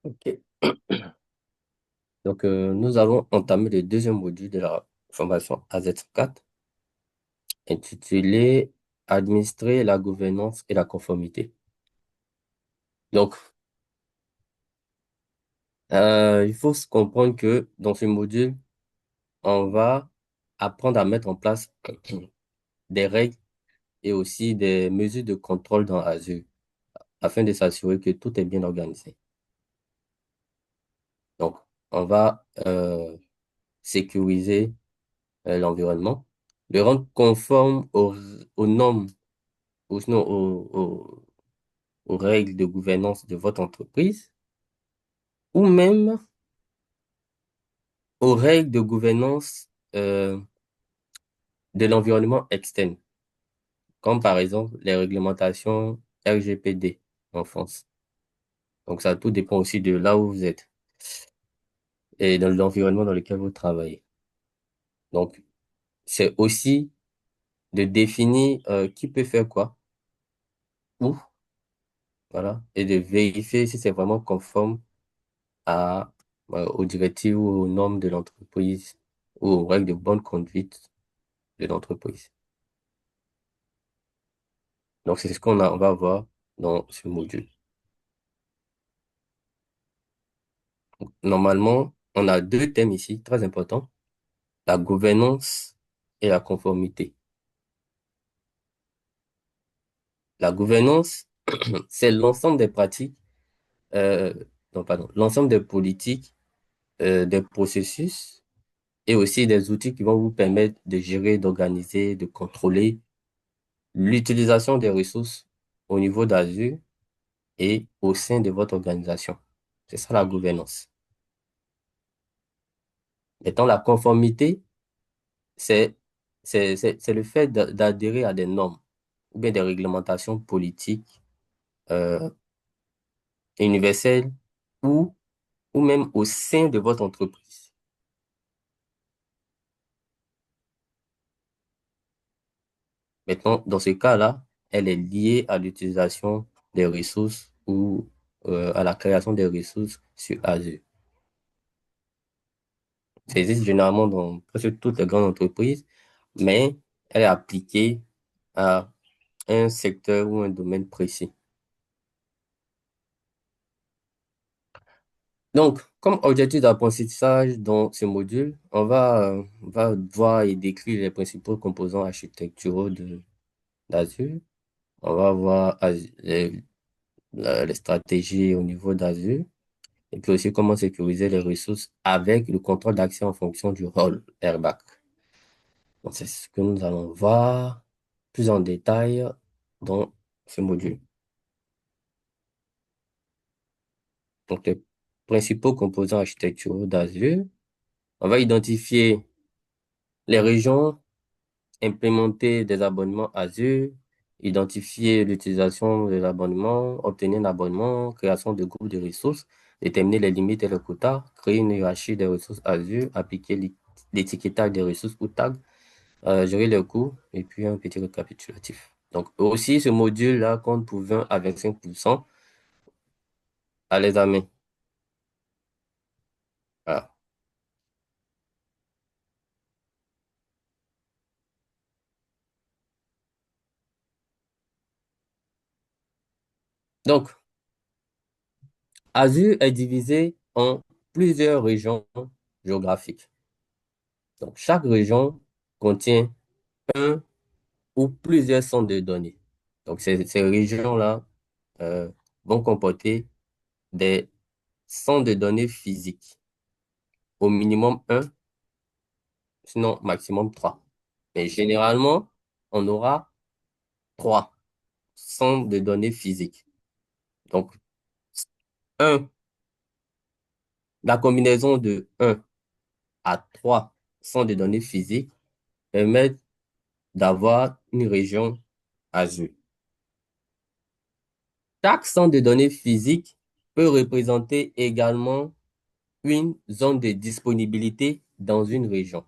Ok. Donc, nous allons entamer le deuxième module de la formation AZ4 intitulé Administrer la gouvernance et la conformité. Donc, il faut se comprendre que dans ce module, on va apprendre à mettre en place des règles et aussi des mesures de contrôle dans Azure afin de s'assurer que tout est bien organisé. Donc, on va sécuriser l'environnement, le rendre conforme aux normes ou sinon aux règles de gouvernance de votre entreprise ou même aux règles de gouvernance de l'environnement externe, comme par exemple les réglementations RGPD en France. Donc ça tout dépend aussi de là où vous êtes et dans l'environnement dans lequel vous travaillez. Donc c'est aussi de définir qui peut faire quoi, où, voilà, et de vérifier si c'est vraiment conforme à, aux directives ou aux normes de l'entreprise ou aux règles de bonne conduite de l'entreprise. Donc, c'est ce on va voir dans ce module. Normalement, on a deux thèmes ici, très importants, la gouvernance et la conformité. La gouvernance, c'est l'ensemble des pratiques, euh, non, pardon, l'ensemble des politiques, des processus et aussi des outils qui vont vous permettre de gérer, d'organiser, de contrôler l'utilisation des ressources au niveau d'Azure et au sein de votre organisation. C'est ça la gouvernance. Maintenant, la conformité, c'est, c'est le fait d'adhérer à des normes ou bien des réglementations politiques euh, universelles ou, ou même au sein de votre entreprise. Maintenant, dans ce cas-là, elle est liée à l'utilisation des ressources ou à la création des ressources sur Azure. Ça existe généralement dans presque toutes les grandes entreprises, mais elle est appliquée à un secteur ou un domaine précis. Donc, comme objectif d'apprentissage dans ce module, on va voir et décrire les principaux composants architecturaux d'Azure. On va voir les stratégies au niveau d'Azure et puis aussi comment sécuriser les ressources avec le contrôle d'accès en fonction du rôle Airbag. Donc, c'est ce que nous allons voir plus en détail dans ce module. Donc, les principaux composants architecturaux d'Azure, on va identifier les régions, implémenter des abonnements Azure, identifier l'utilisation des abonnements, obtenir un abonnement, création de groupes de ressources, déterminer les limites et les quotas, créer une hiérarchie des ressources Azure, appliquer l'étiquetage des ressources ou tags, gérer les coûts et puis un petit récapitulatif. Donc aussi, ce module-là compte pour 20 à 25% à l'examen. Voilà. Donc, Azure est divisé en plusieurs régions géographiques. Donc, chaque région contient un ou plusieurs centres de données. Donc, ces régions-là euh, vont comporter des centres de données physiques, au minimum un, sinon maximum trois. Mais généralement, on aura trois centres de données physiques. Donc, un, la combinaison de un à 3 centres de données physiques permet d'avoir une région Azure. Chaque centre de données physique peut représenter également une zone de disponibilité dans une région.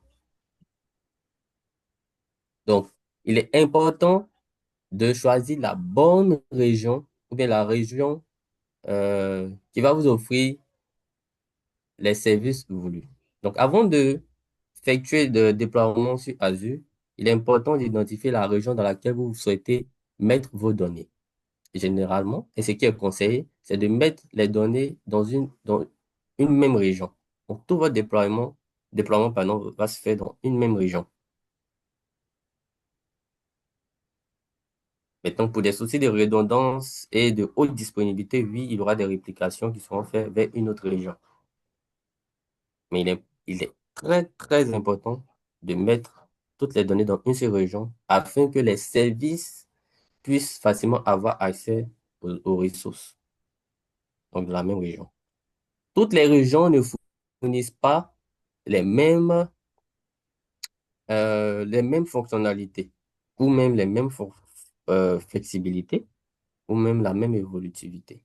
Donc, il est important de choisir la bonne région ou bien la région qui va vous offrir les services voulus. Donc, avant de effectuer de déploiement sur Azure, il est important d'identifier la région dans laquelle vous souhaitez mettre vos données. Généralement, et ce qui est conseillé, c'est de mettre les données dans une même région. Donc, tout votre déploiement, pardon, va se faire dans une même région. Maintenant, pour des soucis de redondance et de haute disponibilité, oui, il y aura des réplications qui seront faites vers une autre région. Mais il est très, très important de mettre toutes les données dans une seule région afin que les services puissent facilement avoir accès aux ressources, donc de la même région. Toutes les régions ne fournissent pas les mêmes fonctionnalités ou même les mêmes flexibilités ou même la même évolutivité.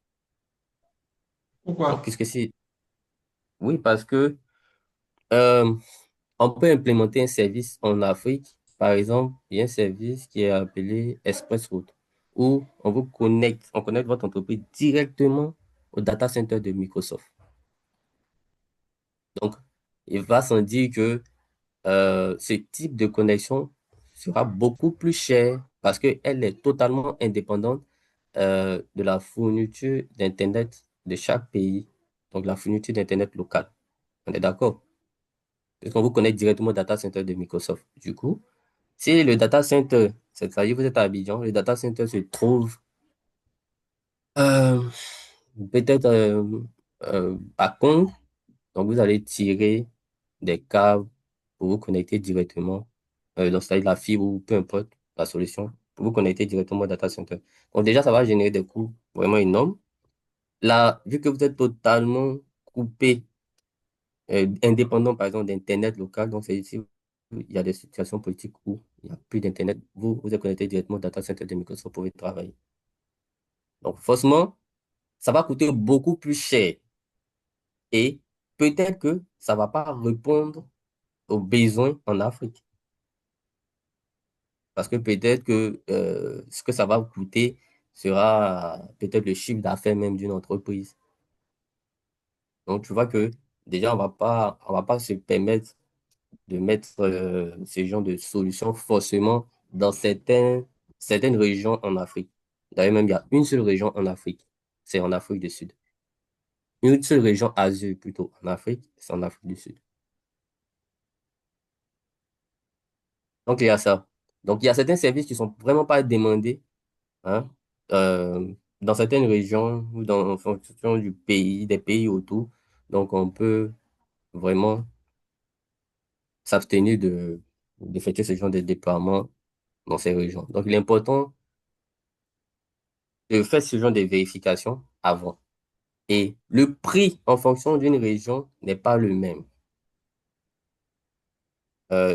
Donc, Pourquoi? puisque c'est, oui, parce que euh, on peut implémenter un service en Afrique. Par exemple, il y a un service qui est appelé Express Route, où on connecte votre entreprise directement au data center de Microsoft. Donc, il va sans dire que ce type de connexion sera beaucoup plus cher parce qu'elle est totalement indépendante de la fourniture d'Internet de chaque pays, donc la fourniture d'Internet locale. On est d'accord? Parce qu'on vous connecte directement au data center de Microsoft. Du coup, si le data center, c'est-à-dire vous êtes à Abidjan, le data center se trouve euh, peut-être à Kong, donc vous allez tirer des câbles pour vous connecter directement, donc c'est-à-dire la fibre ou peu importe la solution, pour vous connecter directement au data center. Donc déjà, ça va générer des coûts vraiment énormes. Là, vu que vous êtes totalement coupé, indépendant par exemple d'Internet local, donc c'est ici, il y a des situations politiques où il n'y a plus d'Internet, vous êtes connecté directement au data center de Microsoft, vous pouvez travailler. Donc forcément, ça va coûter beaucoup plus cher et peut-être que ça ne va pas répondre aux besoins en Afrique. Parce que peut-être que ce que ça va vous coûter sera peut-être le chiffre d'affaires même d'une entreprise. Donc, tu vois que déjà, on va pas se permettre de mettre ce genre de solutions forcément dans certaines régions en Afrique. D'ailleurs, même, il y a une seule région en Afrique. C'est en Afrique du Sud. Une seule région Asie plutôt en Afrique, c'est en Afrique du Sud. Donc, il y a ça. Donc, il y a certains services qui sont vraiment pas demandés, hein, dans certaines régions ou en fonction du pays, des pays autour. Donc, on peut vraiment s'abstenir d'effectuer ce genre de déploiement dans ces régions. Donc, il est important de faire ce genre de vérification avant. Et le prix en fonction d'une région n'est pas le même.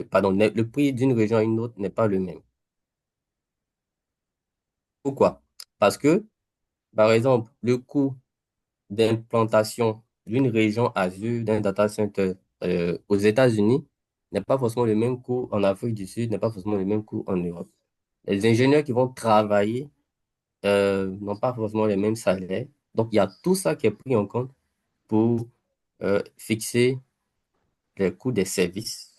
Pardon, le prix d'une région à une autre n'est pas le même. Pourquoi? Parce que, par exemple, le coût d'implantation d'une région Azure, d'un data center aux États-Unis n'est pas forcément le même coût en Afrique du Sud, n'est pas forcément le même coût en Europe. Les ingénieurs qui vont travailler n'ont pas forcément les mêmes salaires. Donc, il y a tout ça qui est pris en compte pour fixer les coûts des services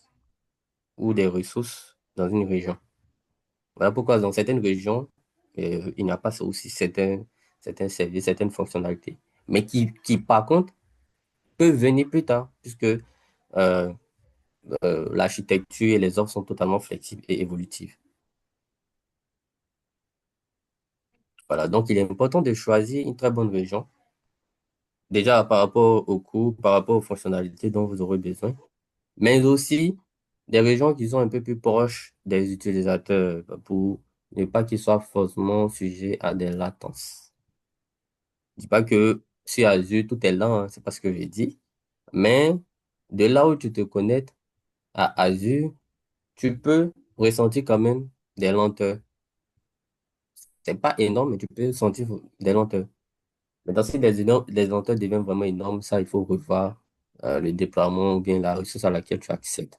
ou des ressources dans une région. Voilà pourquoi dans certaines régions, il n'y a pas aussi certains services, certaines fonctionnalités, mais qui par contre, peuvent venir plus tard, puisque l'architecture et les offres sont totalement flexibles et évolutives. Voilà, donc il est important de choisir une très bonne région, déjà par rapport au coût, par rapport aux fonctionnalités dont vous aurez besoin, mais aussi des régions qui sont un peu plus proches des utilisateurs pour ne pas qu'ils soient forcément sujets à des latences. Je dis pas que sur Azure, tout est lent, hein, c'est pas ce que j'ai dit, mais de là où tu te connectes à Azure, tu peux ressentir quand même des lenteurs. C'est pas énorme, mais tu peux sentir des lenteurs. Maintenant, si les lenteurs deviennent vraiment énormes, ça, il faut revoir le déploiement ou bien la ressource à laquelle tu accèdes.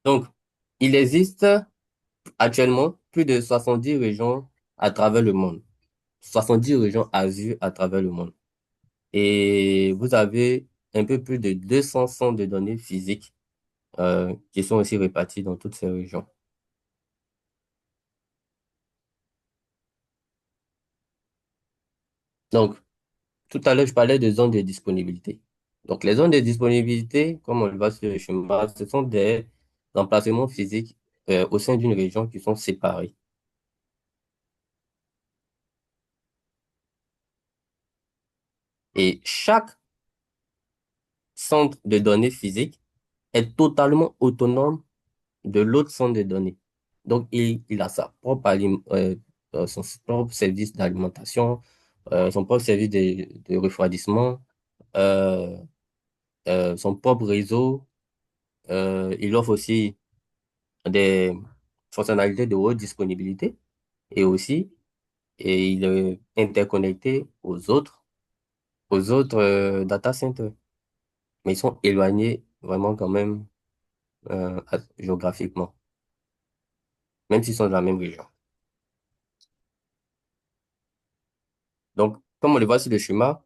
Donc, il existe actuellement plus de 70 régions à travers le monde. 70 régions Azure à travers le monde. Et vous avez un peu plus de 200 centres de données physiques qui sont aussi répartis dans toutes ces régions. Donc, tout à l'heure, je parlais de zones de disponibilité. Donc, les zones de disponibilité, comme on le voit sur le schéma, ce sont des emplacements physiques au sein d'une région qui sont séparés. Et chaque centre de données physique est totalement autonome de l'autre centre de données. Donc, il a sa propre son propre service d'alimentation, son propre service de refroidissement, euh, son propre réseau. Il offre aussi des fonctionnalités de haute disponibilité et aussi, et il est interconnecté aux autres data centers. Mais ils sont éloignés vraiment quand même géographiquement, même s'ils sont dans la même région. Donc, comme on le voit sur le schéma,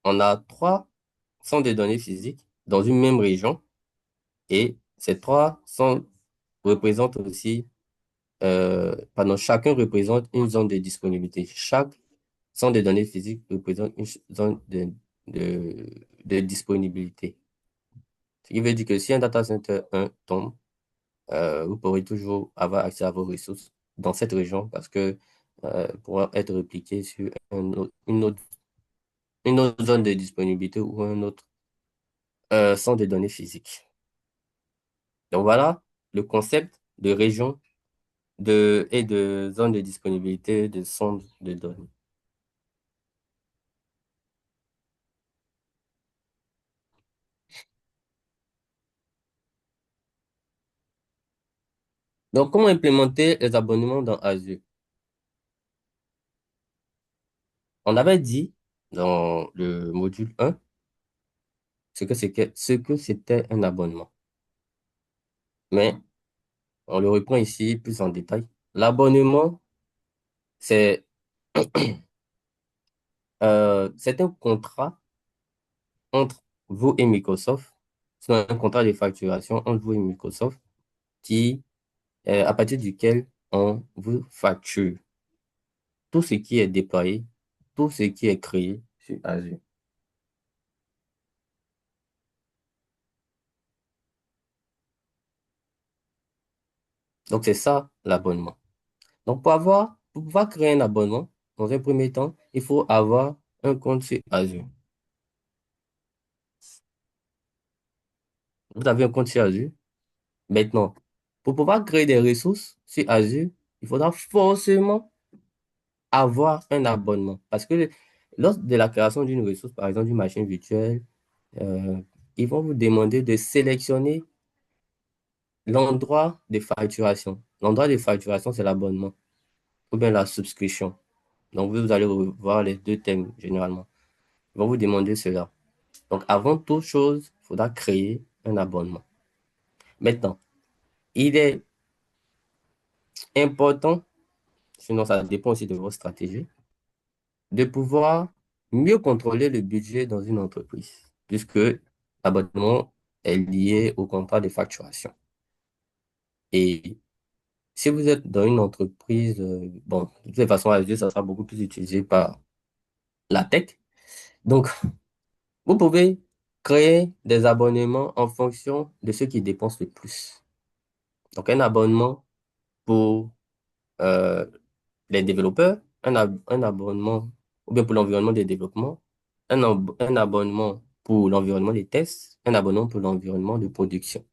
on a trois centres de données physiques dans une même région et ces trois centres représentent aussi, pardon, chacun représente une zone de disponibilité. Chaque centre de données physiques représente une zone de disponibilité. Ce qui veut dire que si un data center 1 tombe, vous pourrez toujours avoir accès à vos ressources dans cette région parce que pourra être répliqué sur une autre zone de disponibilité ou un autre centre de données physiques. Donc voilà le concept de région et de zone de disponibilité de centres de données. Donc, comment implémenter les abonnements dans Azure? On avait dit dans le module 1 ce que c'était un abonnement. Mais on le reprend ici plus en détail. L'abonnement, c'est c'est un contrat entre vous et Microsoft. C'est un contrat de facturation entre vous et Microsoft qui, à partir duquel on vous facture tout ce qui est déployé, tout ce qui est créé sur Azure. Donc, c'est ça l'abonnement. Donc, pour pouvoir créer un abonnement, dans un premier temps, il faut avoir un compte sur Azure. Vous avez un compte sur Azure. Maintenant, pour pouvoir créer des ressources sur Azure, il faudra forcément avoir un abonnement. Parce que lors de la création d'une ressource, par exemple d'une machine virtuelle, euh, ils vont vous demander de sélectionner l'endroit de facturation. L'endroit de facturation, c'est l'abonnement ou bien la subscription. Donc, vous allez voir les deux thèmes généralement. Ils vont vous demander cela. Donc, avant toute chose, il faudra créer un abonnement. Maintenant, il est important, sinon ça dépend aussi de votre stratégie, de pouvoir mieux contrôler le budget dans une entreprise, puisque l'abonnement est lié au contrat de facturation. Et si vous êtes dans une entreprise, bon, de toute façon, Azure, ça sera beaucoup plus utilisé par la tech. Donc, vous pouvez créer des abonnements en fonction de ceux qui dépensent le plus. Donc, un abonnement pour euh, les développeurs, un abonnement, ou bien pour l'environnement de développement, un abonnement pour l'environnement des tests, un abonnement pour l'environnement de production.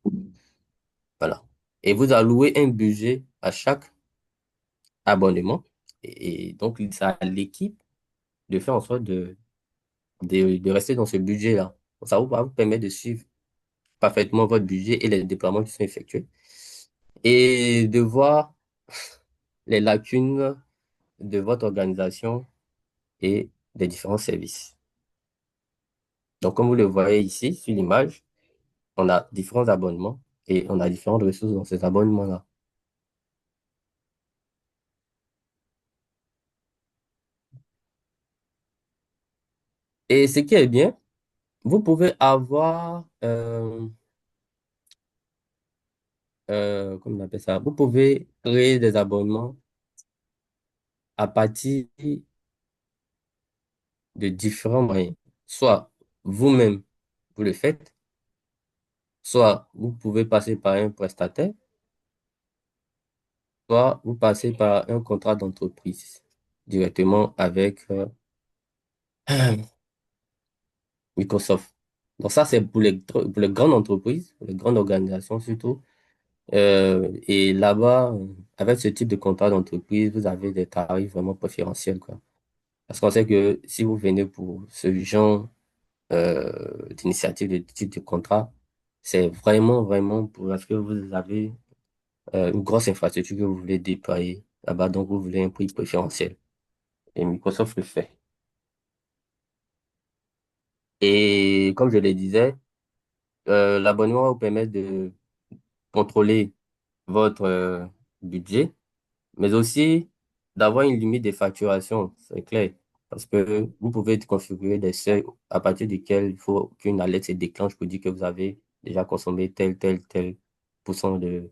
Voilà. Et vous allouez un budget à chaque abonnement. Et donc, c'est à l'équipe de faire en sorte de rester dans ce budget-là. Ça va vous permettre de suivre parfaitement votre budget et les déploiements qui sont effectués et de voir les lacunes de votre organisation et des différents services. Donc, comme vous le voyez ici sur l'image, on a différents abonnements et on a différentes ressources dans ces abonnements-là. Et ce qui est bien, vous pouvez avoir, comment on appelle ça? Vous pouvez créer des abonnements à partir de différents moyens. Soit vous-même, vous le faites, soit vous pouvez passer par un prestataire, soit vous passez par un contrat d'entreprise directement avec Microsoft. Donc ça, c'est pour les grandes entreprises, pour les grandes organisations surtout. Et là-bas, avec ce type de contrat d'entreprise, vous avez des tarifs vraiment préférentiels, quoi. Parce qu'on sait que si vous venez pour ce genre d'initiative, de type de contrat, c'est vraiment, vraiment parce que vous avez une grosse infrastructure que vous voulez déployer là-bas, donc vous voulez un prix préférentiel. Et Microsoft le fait. Et comme je le disais, l'abonnement va vous permettre de contrôler votre budget, mais aussi d'avoir une limite de facturation, c'est clair. Parce que vous pouvez configurer des seuils à partir desquels il faut qu'une alerte se déclenche pour dire que vous avez déjà consommé tel pourcent du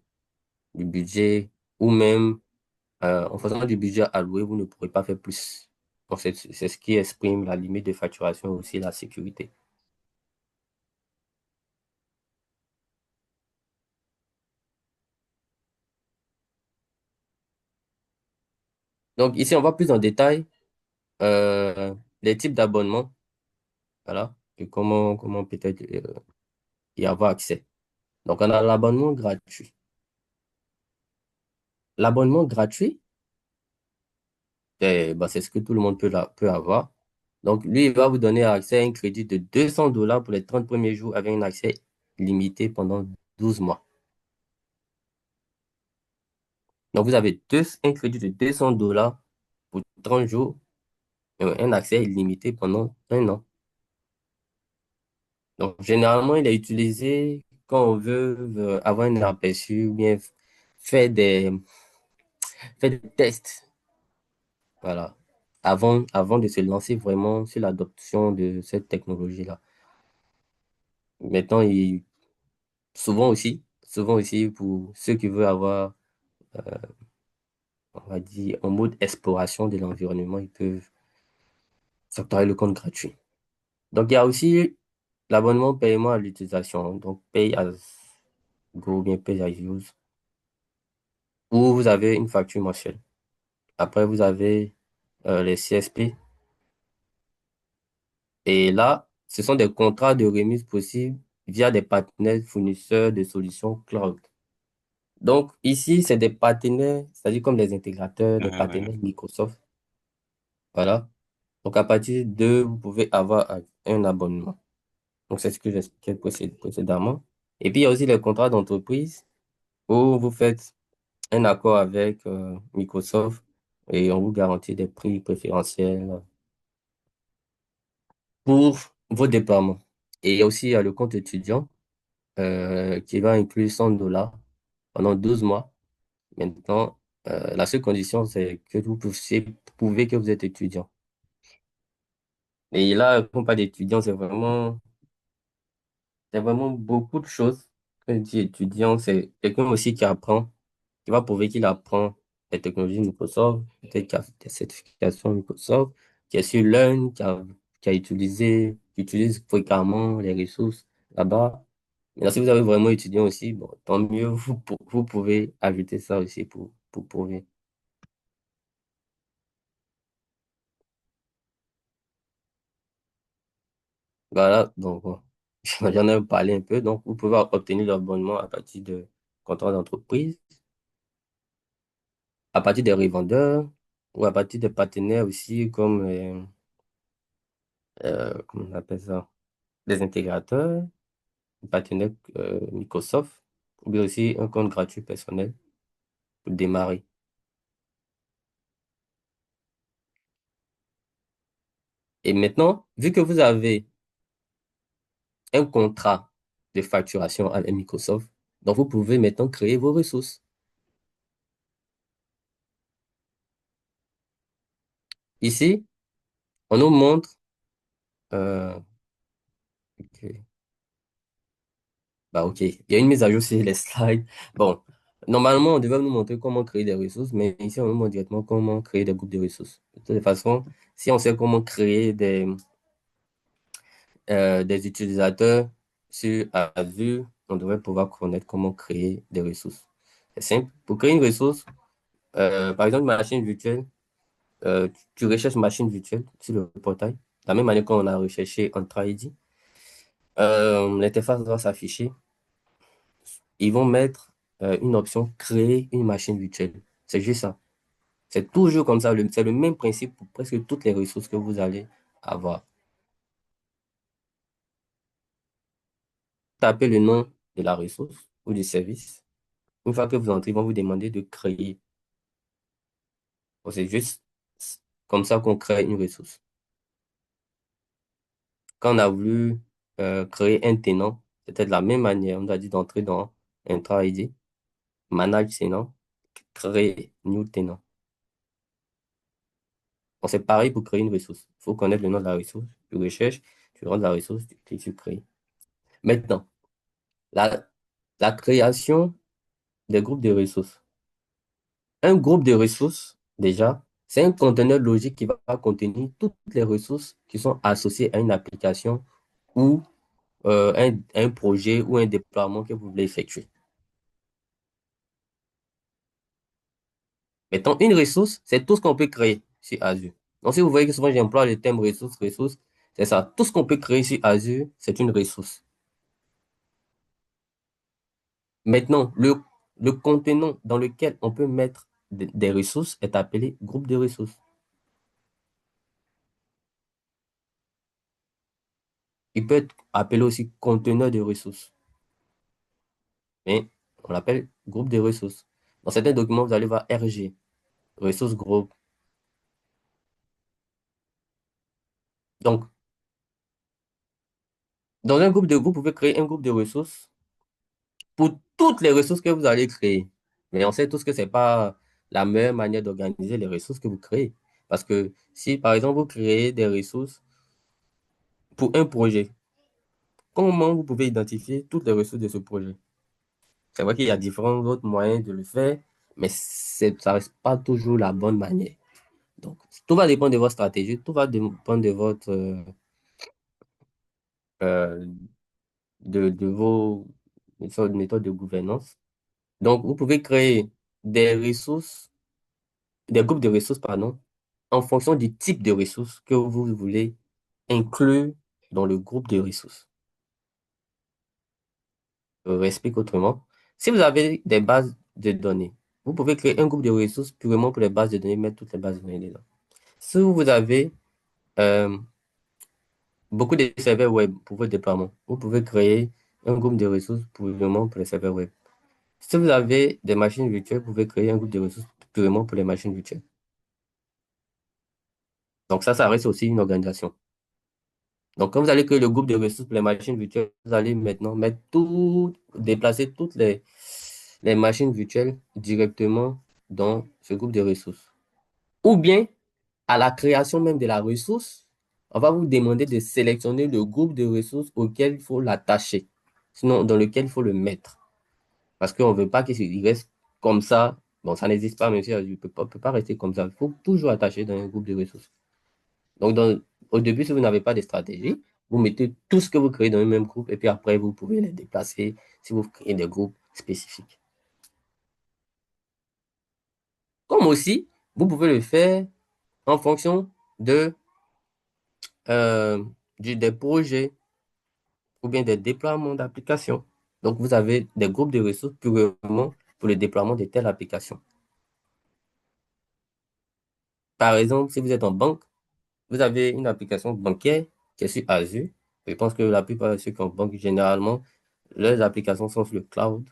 budget, ou même en faisant du budget alloué, vous ne pourrez pas faire plus. Donc, c'est ce qui exprime la limite de facturation et aussi la sécurité. Donc, ici, on va plus en détail les types d'abonnements, voilà, et comment peut-être y avoir accès. Donc, on a l'abonnement gratuit. L'abonnement gratuit, bah, c'est ce que tout le monde peut avoir. Donc, lui, il va vous donner accès à un crédit de $200 pour les 30 premiers jours avec un accès limité pendant 12 mois. Donc, vous avez un crédit de $200 pour 30 jours et un accès illimité pendant un an. Donc, généralement, il est utilisé quand on veut avoir un aperçu ou bien faire faire des tests. Voilà. Avant de se lancer vraiment sur l'adoption de cette technologie-là. Maintenant, souvent aussi pour ceux qui veulent avoir, on va dire, en mode exploration de l'environnement, ils peuvent s'octroyer le compte gratuit. Donc, il y a aussi l'abonnement paiement à l'utilisation. Donc, Pay as Go, ou bien Pay as Use, où vous avez une facture mensuelle. Après, vous avez les CSP. Et là, ce sont des contrats de remise possibles via des partenaires fournisseurs de solutions cloud. Donc, ici, c'est des partenaires, c'est-à-dire comme des intégrateurs, des Ouais, ouais. partenaires Microsoft. Voilà. Donc, à partir d'eux, vous pouvez avoir un abonnement. Donc, c'est ce que j'expliquais précédemment. Et puis, il y a aussi les contrats d'entreprise où vous faites un accord avec Microsoft et on vous garantit des prix préférentiels pour vos déploiements. Et il y a aussi le compte étudiant qui va inclure $100 pendant 12 mois. Maintenant, la seule condition, c'est que vous puissiez prouver que vous êtes étudiant. Et là, comme pas d'étudiant, c'est vraiment beaucoup de choses. Quand je dis étudiant, c'est quelqu'un aussi qui apprend, qui va prouver qu'il apprend les technologies Microsoft, peut-être qui a des certifications Microsoft, qui est sur Learn, qui a qui utilise fréquemment les ressources là-bas. Mais si vous avez vraiment étudiant aussi, bon, tant mieux, vous pouvez ajouter ça aussi pour prouver. Voilà, donc bon, j'en ai parlé un peu. Donc, vous pouvez obtenir l'abonnement à partir de contrats d'entreprise, à partir des revendeurs ou à partir des partenaires aussi, comme, comment on appelle ça, des intégrateurs, des partenaires Microsoft, ou bien aussi un compte gratuit personnel pour démarrer. Et maintenant, vu que vous avez un contrat de facturation avec Microsoft, donc vous pouvez maintenant créer vos ressources. Ici, on nous montre Euh, ok. Bah, ok. Il y a une mise à jour sur les slides. Bon, normalement, on devait nous montrer comment créer des ressources, mais ici, on nous montre directement comment créer des groupes de ressources. De toute façon, si on sait comment créer des utilisateurs sur Azure, on devrait pouvoir connaître comment créer des ressources. C'est simple. Pour créer une ressource, par exemple, une machine virtuelle, tu recherches machine virtuelle sur le portail. De la même manière qu'on a recherché Entra ID, l'interface va s'afficher. Ils vont mettre une option créer une machine virtuelle. C'est juste ça. C'est toujours comme ça. C'est le même principe pour presque toutes les ressources que vous allez avoir. Tapez le nom de la ressource ou du service. Une fois que vous entrez, ils vont vous demander de créer. Bon, c'est juste comme ça qu'on crée une ressource. Quand on a voulu créer un tenant, c'était de la même manière. On a dit d'entrer dans Entra ID, manage tenant, créer new tenant. Bon, c'est pareil pour créer une ressource. Il faut connaître le nom de la ressource. Tu recherches, tu rentres la ressource, tu cliques sur créer. Maintenant, la, la création des groupes de ressources. Un groupe de ressources, déjà, c'est un conteneur logique qui va contenir toutes les ressources qui sont associées à une application ou un projet ou un déploiement que vous voulez effectuer. Mettons, une ressource, c'est tout ce qu'on peut créer sur Azure. Donc, si vous voyez que souvent j'emploie le terme ressource, ressource, c'est ça. Tout ce qu'on peut créer sur Azure, c'est une ressource. Maintenant, le contenant dans lequel on peut mettre des ressources est appelé groupe de ressources. Il peut être appelé aussi conteneur de ressources, mais on l'appelle groupe de ressources. Dans certains documents, vous allez voir RG, ressources groupe. Donc, dans un groupe de groupes, vous pouvez créer un groupe de ressources pour toutes les ressources que vous allez créer. Mais on sait tous que ce n'est pas la meilleure manière d'organiser les ressources que vous créez. Parce que si, par exemple, vous créez des ressources pour un projet, comment vous pouvez identifier toutes les ressources de ce projet? C'est vrai qu'il y a différents autres moyens de le faire, mais ça reste pas toujours la bonne manière. Donc, tout va dépendre de votre stratégie, tout va dépendre de votre, euh, de vos méthodes de gouvernance. Donc, vous pouvez créer des ressources, des groupes de ressources, pardon, en fonction du type de ressources que vous voulez inclure dans le groupe de ressources. Je explique autrement. Si vous avez des bases de données, vous pouvez créer un groupe de ressources purement pour les bases de données, mettre toutes les bases de données dedans. Si vous avez euh, beaucoup de serveurs web pour vos déploiements, vous pouvez créer un groupe de ressources purement pour les serveurs web. Si vous avez des machines virtuelles, vous pouvez créer un groupe de ressources purement pour les machines virtuelles. Donc ça reste aussi une organisation. Donc, quand vous allez créer le groupe de ressources pour les machines virtuelles, vous allez maintenant mettre tout, déplacer toutes les machines virtuelles directement dans ce groupe de ressources. Ou bien, à la création même de la ressource, on va vous demander de sélectionner le groupe de ressources auquel il faut l'attacher, sinon dans lequel il faut le mettre. Parce qu'on ne veut pas qu'il reste comme ça. Bon, ça n'existe pas, même si il ne peut pas rester comme ça. Il faut toujours attacher dans un groupe de ressources. Donc, au début, si vous n'avez pas de stratégie, vous mettez tout ce que vous créez dans le même groupe et puis après, vous pouvez les déplacer si vous créez des groupes spécifiques. Comme aussi, vous pouvez le faire en fonction de, euh, des projets ou bien des déploiements d'applications. Donc, vous avez des groupes de ressources purement pour le déploiement de telles applications. Par exemple, si vous êtes en banque, vous avez une application bancaire qui est sur Azure. Je pense que la plupart de ceux qui ont banque, généralement, leurs applications sont sur le cloud.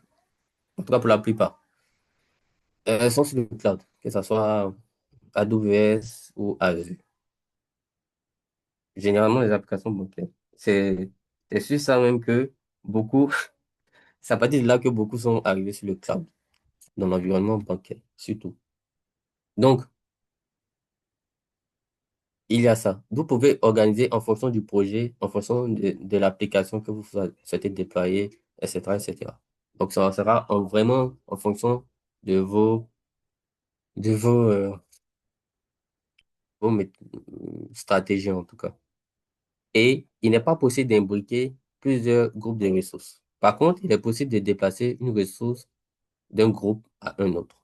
En tout cas, pour la plupart. Elles sont sur le cloud, que ce soit AWS ou Azure. Généralement, les applications bancaires. C'est sur ça même que beaucoup, c'est à partir de là que beaucoup sont arrivés sur le cloud, dans l'environnement bancaire, surtout. Donc, il y a ça. Vous pouvez organiser en fonction du projet, en fonction de l'application que vous souhaitez déployer, etc., etc. Donc, ça sera vraiment en fonction de de stratégies, en tout cas. Et il n'est pas possible d'imbriquer plusieurs groupes de ressources. Par contre, il est possible de déplacer une ressource d'un groupe à un autre.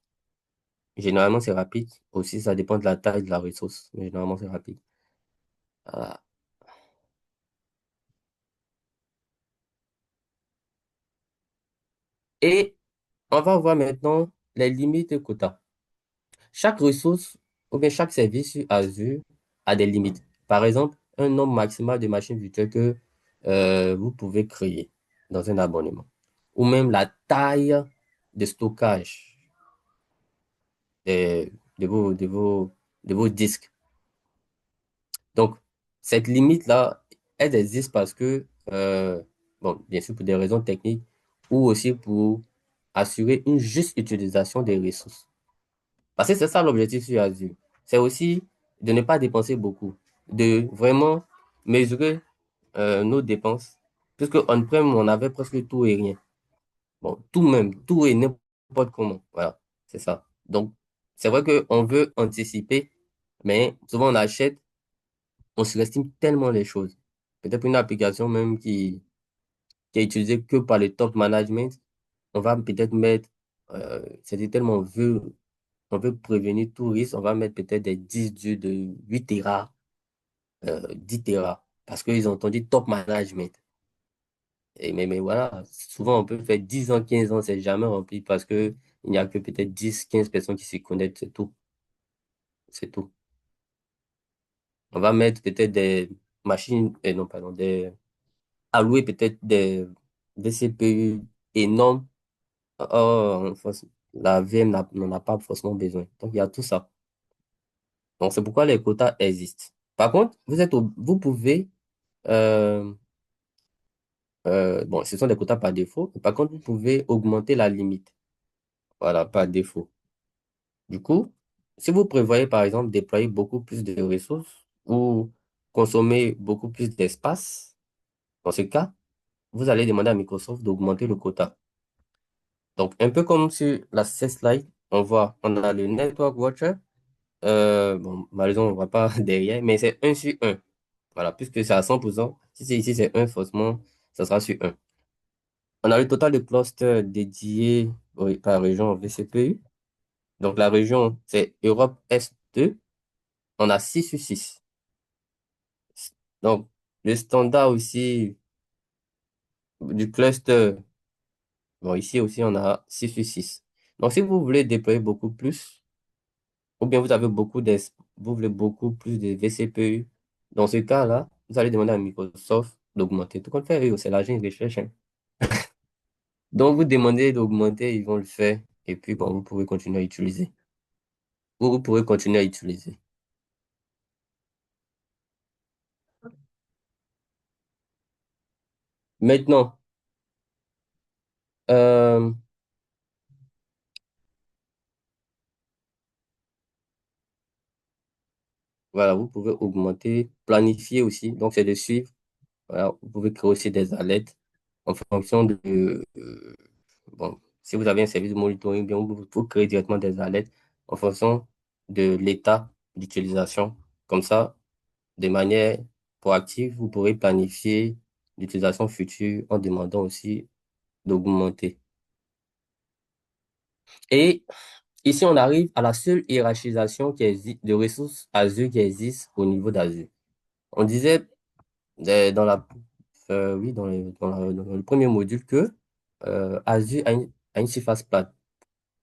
Généralement, c'est rapide. Aussi, ça dépend de la taille de la ressource. Mais généralement, c'est rapide. Voilà. Et on va voir maintenant les limites et quotas. Chaque ressource ou bien chaque service sur Azure a des limites. Par exemple, un nombre maximal de machines virtuelles que vous pouvez créer dans un abonnement. Ou même la taille de stockage de, de vos disques. Donc, cette limite-là, elle existe parce que, bon, bien sûr pour des raisons techniques ou aussi pour assurer une juste utilisation des ressources. Parce que c'est ça l'objectif sur Azure. C'est aussi de ne pas dépenser beaucoup, de vraiment mesurer nos dépenses. Puisque on-prem, on avait presque tout et rien. Bon, tout même, tout et n'importe comment. Voilà, c'est ça. Donc, c'est vrai qu'on veut anticiper, mais souvent on achète, on surestime tellement les choses. Peut-être une application même qui est utilisée que par le top management, on va peut-être mettre, c'était tellement on veut prévenir tout risque, on va mettre peut-être des 10 durs de 8 Tera, 10 Tera, parce qu'ils ont entendu top management. Et, mais voilà, souvent on peut faire 10 ans, 15 ans, c'est jamais rempli parce que il n'y a que peut-être 10 15 personnes qui s'y connectent, c'est tout. C'est tout. On va mettre peut-être des machines, non, pardon, allouer peut-être des CPU énormes. Or, la VM n'en a pas forcément besoin. Donc, il y a tout ça. Donc, c'est pourquoi les quotas existent. Par contre, vous pouvez, euh, bon, ce sont des quotas par défaut. Par contre, vous pouvez augmenter la limite. Voilà, par défaut. Du coup, si vous prévoyez, par exemple, déployer beaucoup plus de ressources ou consommer beaucoup plus d'espace, dans ce cas, vous allez demander à Microsoft d'augmenter le quota. Donc, un peu comme sur la slide, on a le Network Watcher. Bon, malheureusement, on ne voit pas derrière, mais c'est un sur un. Voilà, puisque c'est à 100%. Si c'est ici, c'est un, forcément, ça sera sur un. On a le total de clusters dédiés par région VCPU. Donc, la région, c'est Europe Est 2. On a 6 sur 6. Donc, le standard aussi du cluster, bon, ici aussi, on a 6 sur 6. Donc, si vous voulez déployer beaucoup plus, ou bien vous avez vous voulez beaucoup plus de vCPU, dans ce cas-là, vous allez demander à Microsoft d'augmenter. Tout compte fait, eux, c'est l'argent, ils recherchent, hein. Donc, vous demandez d'augmenter, ils vont le faire. Et puis, bon, vous pouvez continuer à utiliser. Ou vous pourrez continuer à utiliser. Maintenant, euh, voilà, vous pouvez augmenter, planifier aussi. Donc, c'est de suivre. Voilà, vous pouvez créer aussi des alertes en fonction bon, si vous avez un service de monitoring, bien, vous créez directement des alertes en fonction de l'état d'utilisation. Comme ça, de manière proactive, vous pourrez planifier l'utilisation future en demandant aussi d'augmenter. Et ici, on arrive à la seule hiérarchisation qui existe, de ressources Azure qui existe au niveau d'Azure. On disait dans oui, dans le premier module que Azure a une surface plate,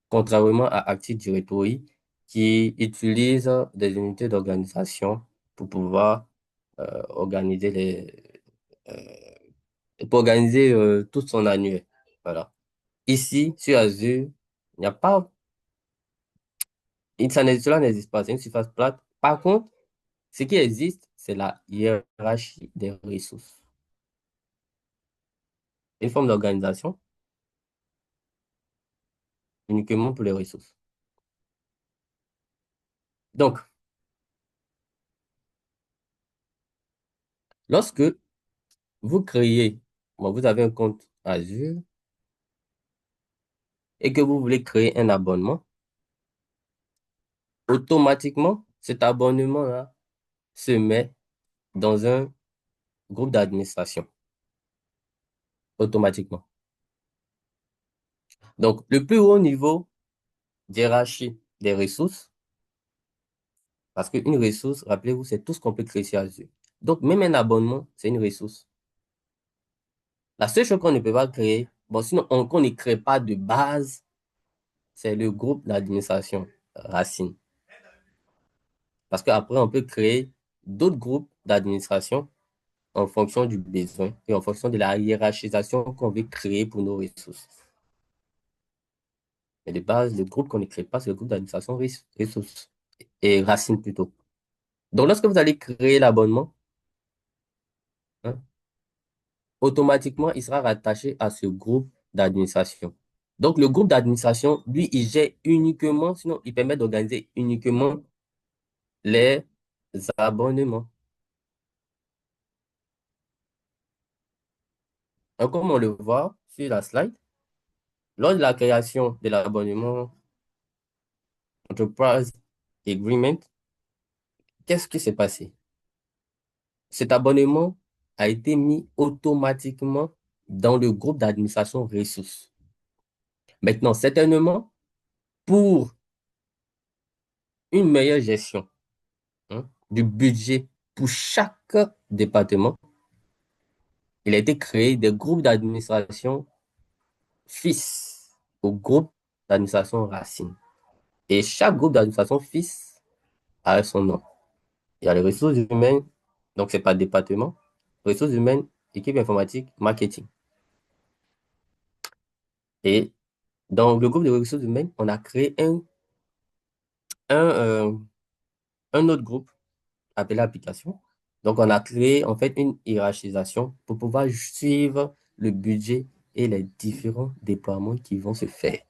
contrairement à Active Directory qui utilise des unités d'organisation pour pouvoir organiser pour organiser tout son annuaire. Voilà. Ici, sur Azure, il n'y a pas, cela n'existe pas, c'est une surface plate. Par contre, ce qui existe, c'est la hiérarchie des ressources. Une forme d'organisation uniquement pour les ressources. Donc, Lorsque vous créez, bon, vous avez un compte Azure et que vous voulez créer un abonnement, automatiquement, cet abonnement-là se met dans un groupe d'administration, automatiquement. Donc, le plus haut niveau d'hierarchie des ressources, parce qu'une ressource, rappelez-vous, c'est tout ce qu'on peut créer sur Azure. Donc, même un abonnement, c'est une ressource. La seule chose qu'on ne peut pas créer, bon, sinon, qu'on ne crée pas de base, c'est le groupe d'administration Racine. Parce qu'après, on peut créer d'autres groupes d'administration en fonction du besoin et en fonction de la hiérarchisation qu'on veut créer pour nos ressources. Mais de base, le groupe qu'on ne crée pas, c'est le groupe d'administration ressources et Racine plutôt. Donc, lorsque vous allez créer l'abonnement, hein, automatiquement, il sera rattaché à ce groupe d'administration. Donc, le groupe d'administration, lui, il gère uniquement, sinon, il permet d'organiser uniquement les abonnements. Donc, comme on le voit sur la slide, lors de la création de l'abonnement Enterprise Agreement, qu'est-ce qui s'est passé? Cet abonnement a été mis automatiquement dans le groupe d'administration ressources. Maintenant, certainement, pour une meilleure gestion, hein, du budget pour chaque département, il a été créé des groupes d'administration fils au groupe d'administration racine. Et chaque groupe d'administration fils a son nom. Il y a les ressources humaines, donc c'est pas département. Ressources humaines, équipe informatique, marketing. Et dans le groupe de ressources humaines, on a créé un, euh, un autre groupe appelé application. Donc, on a créé en fait une hiérarchisation pour pouvoir suivre le budget et les différents déploiements qui vont se faire.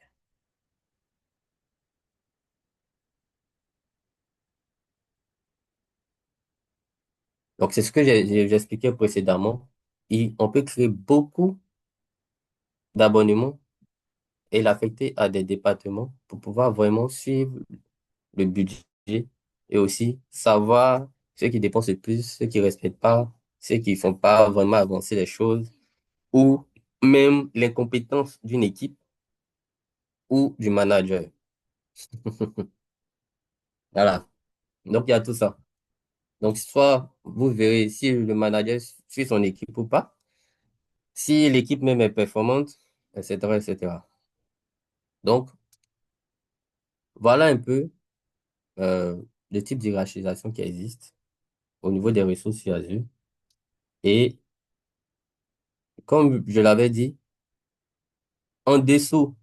Donc, c'est ce que j'expliquais précédemment. On peut créer beaucoup d'abonnements et l'affecter à des départements pour pouvoir vraiment suivre le budget et aussi savoir ceux qui dépensent le plus, ceux qui ne respectent pas, ceux qui ne font pas vraiment avancer les choses ou même l'incompétence d'une équipe ou du manager. Voilà. Donc, il y a tout ça. Donc, soit vous verrez si le manager suit son équipe ou pas, si l'équipe même est performante, etc., etc. Donc, voilà un peu euh, le type d'hierarchisation qui existe au niveau des ressources sur Azure. Et comme je l'avais dit, en dessous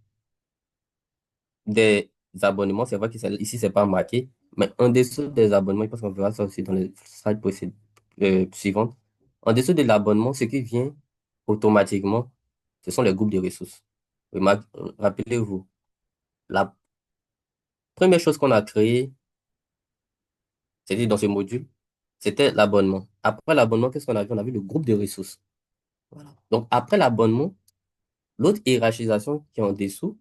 des abonnements, c'est vrai que ici, c'est pas marqué, mais en dessous des abonnements, je pense qu'on verra ça aussi dans les slides suivantes. En dessous de l'abonnement, ce qui vient automatiquement, ce sont les groupes de ressources. Rappelez-vous, la première chose qu'on a créée, c'était dans ce module, c'était l'abonnement. Après l'abonnement, qu'est-ce qu'on a vu? On a vu le groupe de ressources. Voilà. Donc, après l'abonnement, l'autre hiérarchisation qui est en dessous,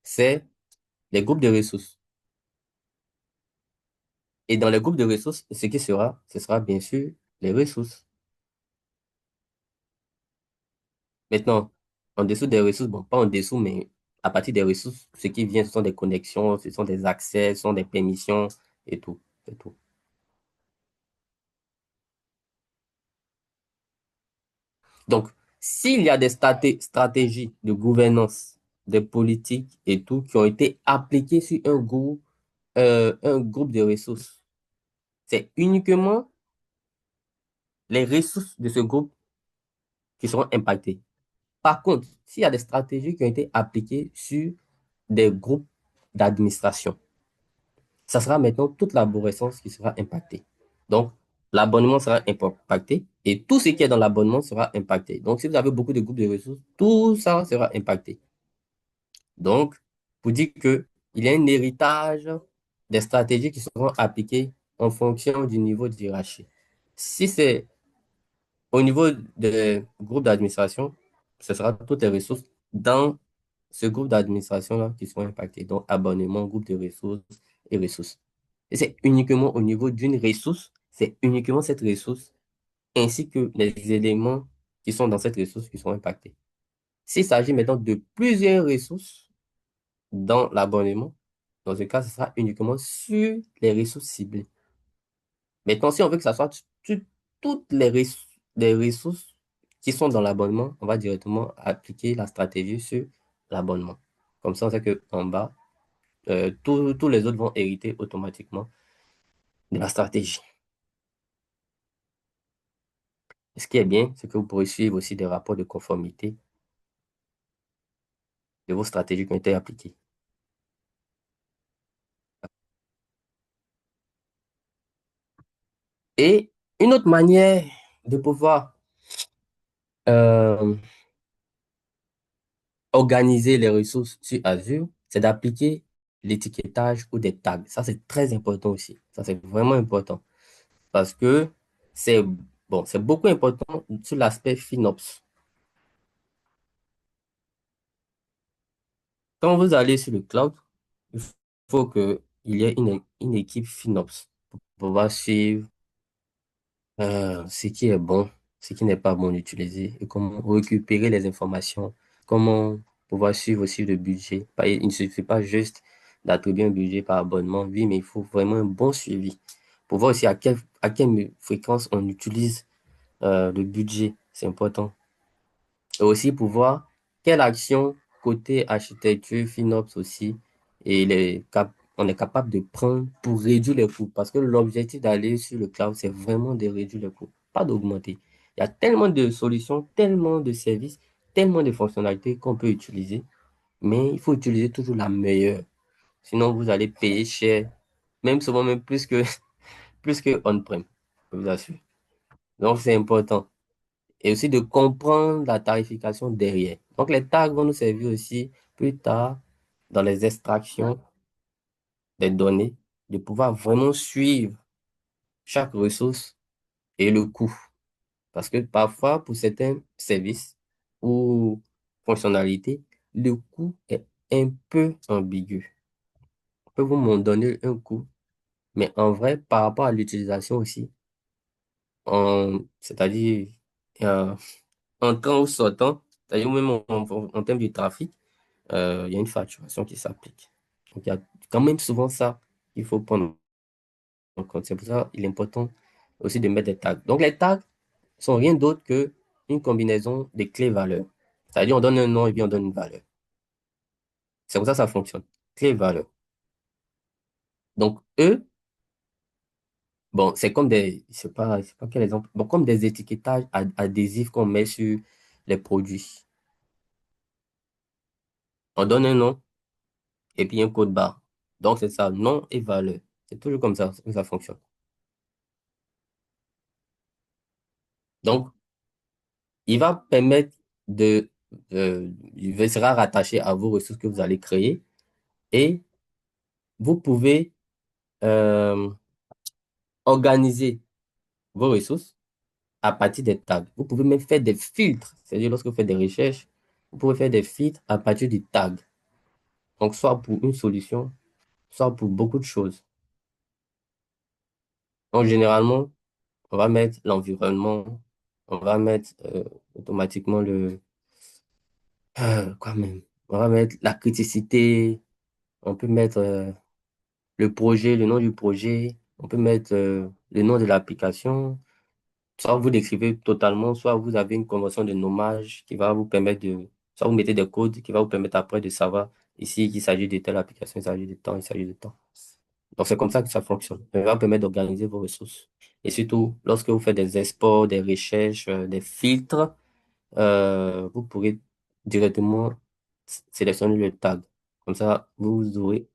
c'est les groupes de ressources. Et dans les groupes de ressources, ce qui sera, ce sera bien sûr les ressources. Maintenant, en dessous des ressources, bon, pas en dessous, mais à partir des ressources, ce qui vient, ce sont des connexions, ce sont des accès, ce sont des permissions et tout. C'est tout. Donc, s'il y a des stratégies de gouvernance, des politiques et tout qui ont été appliquées sur un groupe de ressources, c'est uniquement les ressources de ce groupe qui seront impactées. Par contre, s'il y a des stratégies qui ont été appliquées sur des groupes d'administration, ça sera maintenant toute l'arborescence qui sera impactée. Donc, l'abonnement sera impacté et tout ce qui est dans l'abonnement sera impacté. Donc, si vous avez beaucoup de groupes de ressources, tout ça sera impacté. Donc, pour dire que il y a un héritage des stratégies qui seront appliquées en fonction du niveau de hiérarchie. Si c'est Au niveau des groupes d'administration, ce sera toutes les ressources dans ce groupe d'administration-là qui seront impactées. Donc, abonnement, groupe de ressources et ressources. Et c'est uniquement au niveau d'une ressource, c'est uniquement cette ressource ainsi que les éléments qui sont dans cette ressource qui seront impactés. S'il s'agit maintenant de plusieurs ressources dans l'abonnement, dans ce cas, ce sera uniquement sur les ressources ciblées. Maintenant, si on veut que ça soit sur toutes les ressources qui sont dans l'abonnement, on va directement appliquer la stratégie sur l'abonnement. Comme ça, on sait qu'en bas, tous les autres vont hériter automatiquement de la stratégie. Ce qui est bien, c'est que vous pourrez suivre aussi des rapports de conformité de vos stratégies qui ont été appliquées. Et une autre manière de pouvoir euh, organiser les ressources sur Azure, c'est d'appliquer l'étiquetage ou des tags. Ça, c'est très important aussi. Ça, c'est vraiment important parce que c'est bon, c'est beaucoup important sur l'aspect FinOps. Quand vous allez sur le cloud, il faut qu'il y ait une équipe FinOps pour pouvoir suivre ce qui est bon, ce qui n'est pas bon d'utiliser et comment récupérer les informations, comment pouvoir suivre aussi le budget. Il ne suffit pas juste d'attribuer un budget par abonnement, oui, mais il faut vraiment un bon suivi pour voir aussi à quelle fréquence on utilise le budget. C'est important. Et aussi pour voir quelle action côté architecture, FinOps aussi, on est capable de prendre pour réduire les coûts. Parce que l'objectif d'aller sur le cloud, c'est vraiment de réduire les coûts, pas d'augmenter. Il y a tellement de solutions, tellement de services, tellement de fonctionnalités qu'on peut utiliser, mais il faut utiliser toujours la meilleure. Sinon, vous allez payer cher, même souvent même plus que on-prem, je vous assure. Donc, c'est important et aussi de comprendre la tarification derrière. Donc, les tags vont nous servir aussi plus tard dans les extractions des données, de pouvoir vraiment suivre chaque ressource et le coût. Parce que parfois, pour certains services ou fonctionnalités, le coût est un peu ambigu. On peut vous m'en donner un coût, mais en vrai, par rapport à l'utilisation aussi, c'est-à-dire euh, entrant ou sortant, c'est-à-dire même en termes de trafic, il y a une facturation qui s'applique. Donc, il y a quand même souvent ça qu'il faut prendre en compte. C'est pour ça qu'il est important aussi de mettre des tags. Donc, les tags sont rien d'autre que une combinaison des clés-valeurs. C'est-à-dire, on donne un nom et puis on donne une valeur. C'est comme ça que ça fonctionne. Clés-valeurs. Donc, eux, bon, c'est comme des, je sais pas quel exemple, bon, comme des étiquetages adhésifs qu'on met sur les produits. On donne un nom et puis un code barre. Donc, c'est ça, nom et valeur. C'est toujours comme ça que ça fonctionne. Donc, il va permettre il sera rattaché à vos ressources que vous allez créer et vous pouvez euh, organiser vos ressources à partir des tags. Vous pouvez même faire des filtres, c'est-à-dire lorsque vous faites des recherches, vous pouvez faire des filtres à partir du tag. Donc, soit pour une solution, soit pour beaucoup de choses. Donc, généralement, on va mettre l'environnement, on va mettre automatiquement quoi même, on va mettre la criticité, on peut mettre le projet, le nom du projet, on peut mettre le nom de l'application. Soit vous décrivez totalement, soit vous avez une convention de nommage qui va vous permettre soit vous mettez des codes qui va vous permettre après de savoir ici qu'il s'agit de telle application, il s'agit de temps, il s'agit de temps. Donc c'est comme ça que ça fonctionne. Ça va permettre d'organiser vos ressources. Et surtout, lorsque vous faites des exports, des recherches, des filtres, vous pourrez directement sélectionner le tag. Comme ça, vous aurez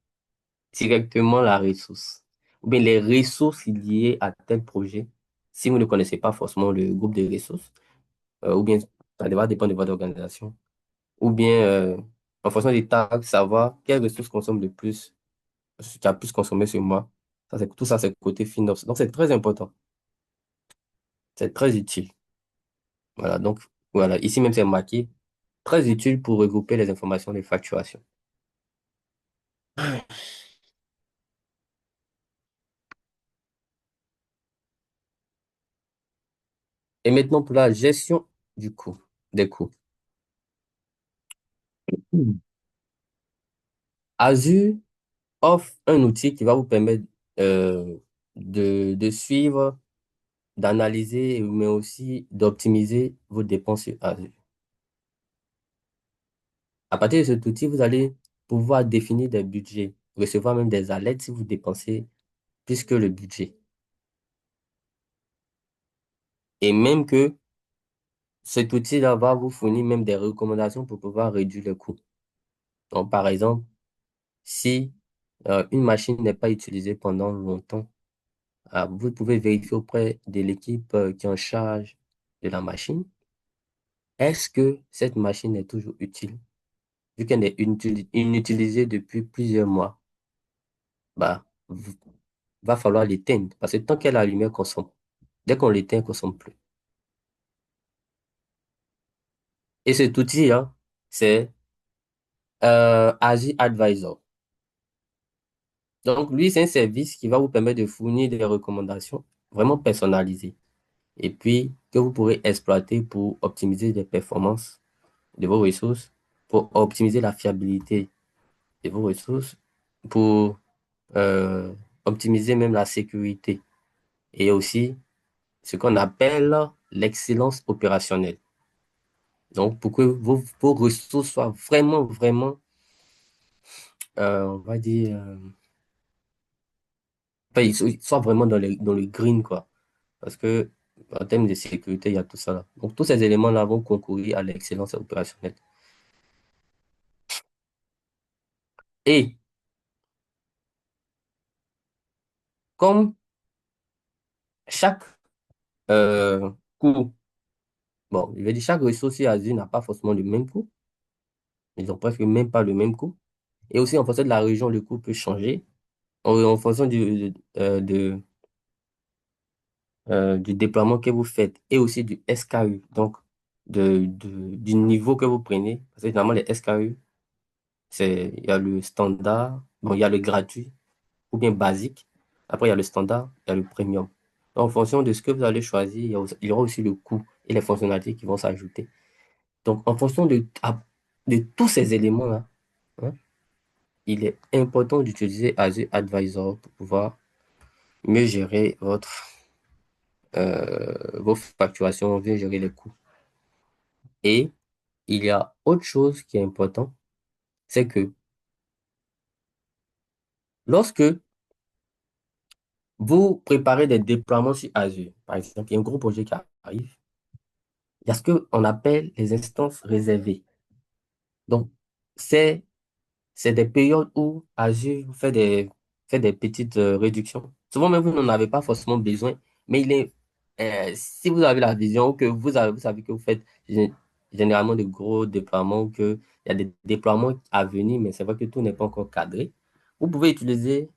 directement la ressource ou bien les ressources liées à tel projet. Si vous ne connaissez pas forcément le groupe de ressources, ou bien ça va dépendre de votre organisation, ou bien en fonction des tags, savoir quelles ressources consomment le plus, ce qui a plus consommé sur moi. Tout ça, c'est côté FinOps. Donc, c'est très important. C'est très utile. Voilà, donc voilà, ici même c'est marqué, très utile pour regrouper les informations de facturation. Et maintenant pour la gestion du coût, des coûts. Hmm. Azure offre un outil qui va vous permettre de suivre, d'analyser, mais aussi d'optimiser vos dépenses sur Azure. À partir de cet outil, vous allez pouvoir définir des budgets, recevoir même des alertes si vous dépensez plus que le budget. Et même que cet outil-là va vous fournir même des recommandations pour pouvoir réduire le coût. Donc, par exemple, si une machine n'est pas utilisée pendant longtemps, vous pouvez vérifier auprès de l'équipe qui est en charge de la machine, est-ce que cette machine est toujours utile? Vu qu'elle est inutilisée depuis plusieurs mois, bah, va falloir l'éteindre. Parce que tant qu'elle est allumée, elle consomme. Dès qu'on l'éteint, elle ne consomme plus. Et cet outil-là, c'est Azure Advisor. Donc, lui, c'est un service qui va vous permettre de fournir des recommandations vraiment personnalisées et puis que vous pourrez exploiter pour optimiser les performances de vos ressources, pour optimiser la fiabilité de vos ressources, pour euh, optimiser même la sécurité et aussi ce qu'on appelle l'excellence opérationnelle. Donc, pour que vos ressources soient vraiment, vraiment, on va dire, enfin, ils soient vraiment dans le green, quoi. Parce que en termes de sécurité, il y a tout ça là. Donc, tous ces éléments-là vont concourir à l'excellence opérationnelle. Et comme chaque coût, bon, je vais dire chaque ressource sur Azure n'a pas forcément le même coût, ils n'ont presque même pas le même coût. Et aussi, en fonction de la région, le coût peut changer. En fonction du déploiement que vous faites et aussi du SKU, donc du niveau que vous prenez. Parce que généralement, les SKU, il y a le standard, bon, il y a le gratuit ou bien basique. Après, il y a le standard, il y a le premium. Donc, en fonction de ce que vous allez choisir, il y aura aussi le coût et les fonctionnalités qui vont s'ajouter. Donc, en fonction de tous ces éléments-là, hein, il est important d'utiliser Azure Advisor pour pouvoir mieux gérer vos facturations, mieux gérer les coûts. Et il y a autre chose qui est important, c'est que lorsque vous préparez des déploiements sur Azure, par exemple, il y a un gros projet qui arrive, il y a ce qu'on appelle les instances réservées. Donc, c'est c'est des périodes où Azure fait des petites réductions. Souvent même, vous n'en avez pas forcément besoin, mais si vous avez la vision ou que vous savez que vous faites généralement de gros déploiements, ou qu'il y a des déploiements à venir, mais c'est vrai que tout n'est pas encore cadré, vous pouvez utiliser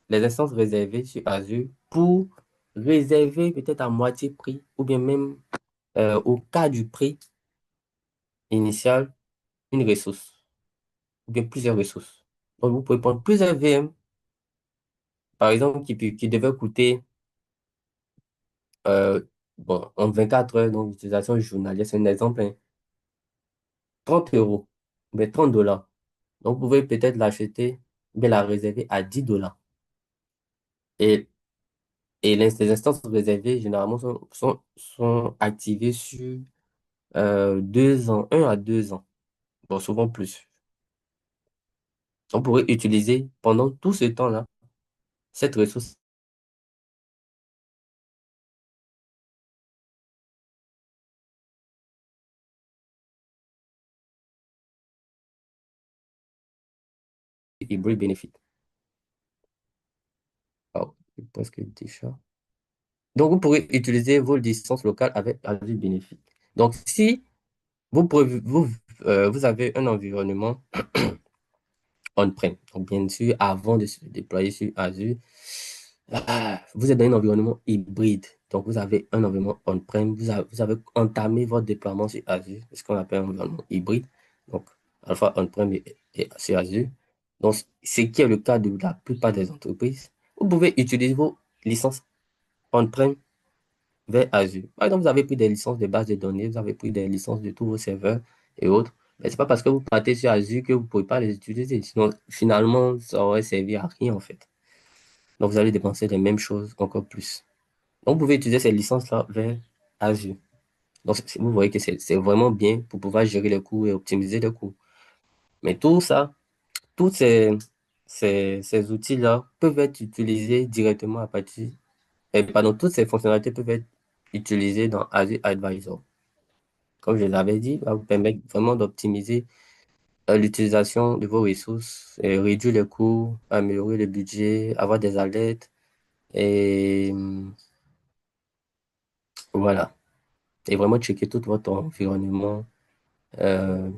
les instances réservées sur Azure pour réserver peut-être à moitié prix ou bien même au cas du prix initial une ressource ou bien plusieurs ressources. Donc, vous pouvez prendre plusieurs VM, par exemple, qui devaient coûter, euh, bon, en 24 heures, donc l'utilisation journalière, c'est un exemple, hein, 30 euros, mais 30 dollars. Donc, vous pouvez peut-être l'acheter, mais la réserver à 10 dollars. Et, les instances réservées, généralement, sont activées sur 2 ans, 1 à 2 ans, bon, souvent plus. On pourrait utiliser pendant tout ce temps-là cette ressource hybride bénéfique. Oh, c'est presque déjà. Donc, vous pourrez utiliser vos licences locales avec avis bénéfique. Donc, si vous avez un environnement on-prem, donc bien sûr, avant de se déployer sur Azure, vous êtes dans un environnement hybride. Donc, vous avez un environnement on-prem, vous avez entamé votre déploiement sur Azure, ce qu'on appelle un environnement hybride. Donc, à la fois on-prem et sur Azure. Donc, ce qui est le cas de la plupart des entreprises. Vous pouvez utiliser vos licences on-prem vers Azure. Par exemple, vous avez pris des licences de base de données, vous avez pris des licences de tous vos serveurs et autres. Mais c'est pas parce que vous partez sur Azure que vous ne pouvez pas les utiliser. Sinon, finalement, ça aurait servi à rien, en fait. Donc, vous allez dépenser les mêmes choses encore plus. Donc, vous pouvez utiliser ces licences-là vers Azure. Donc, vous voyez que c'est vraiment bien pour pouvoir gérer les coûts et optimiser les coûts. Mais tout ça, tous ces outils-là peuvent être utilisés directement à partir, pardon, toutes ces fonctionnalités peuvent être utilisées dans Azure Advisor. Comme je l'avais dit, va vous permettre vraiment d'optimiser l'utilisation de vos ressources, et réduire les coûts, améliorer le budget, avoir des alertes et voilà. Et vraiment checker tout votre environnement,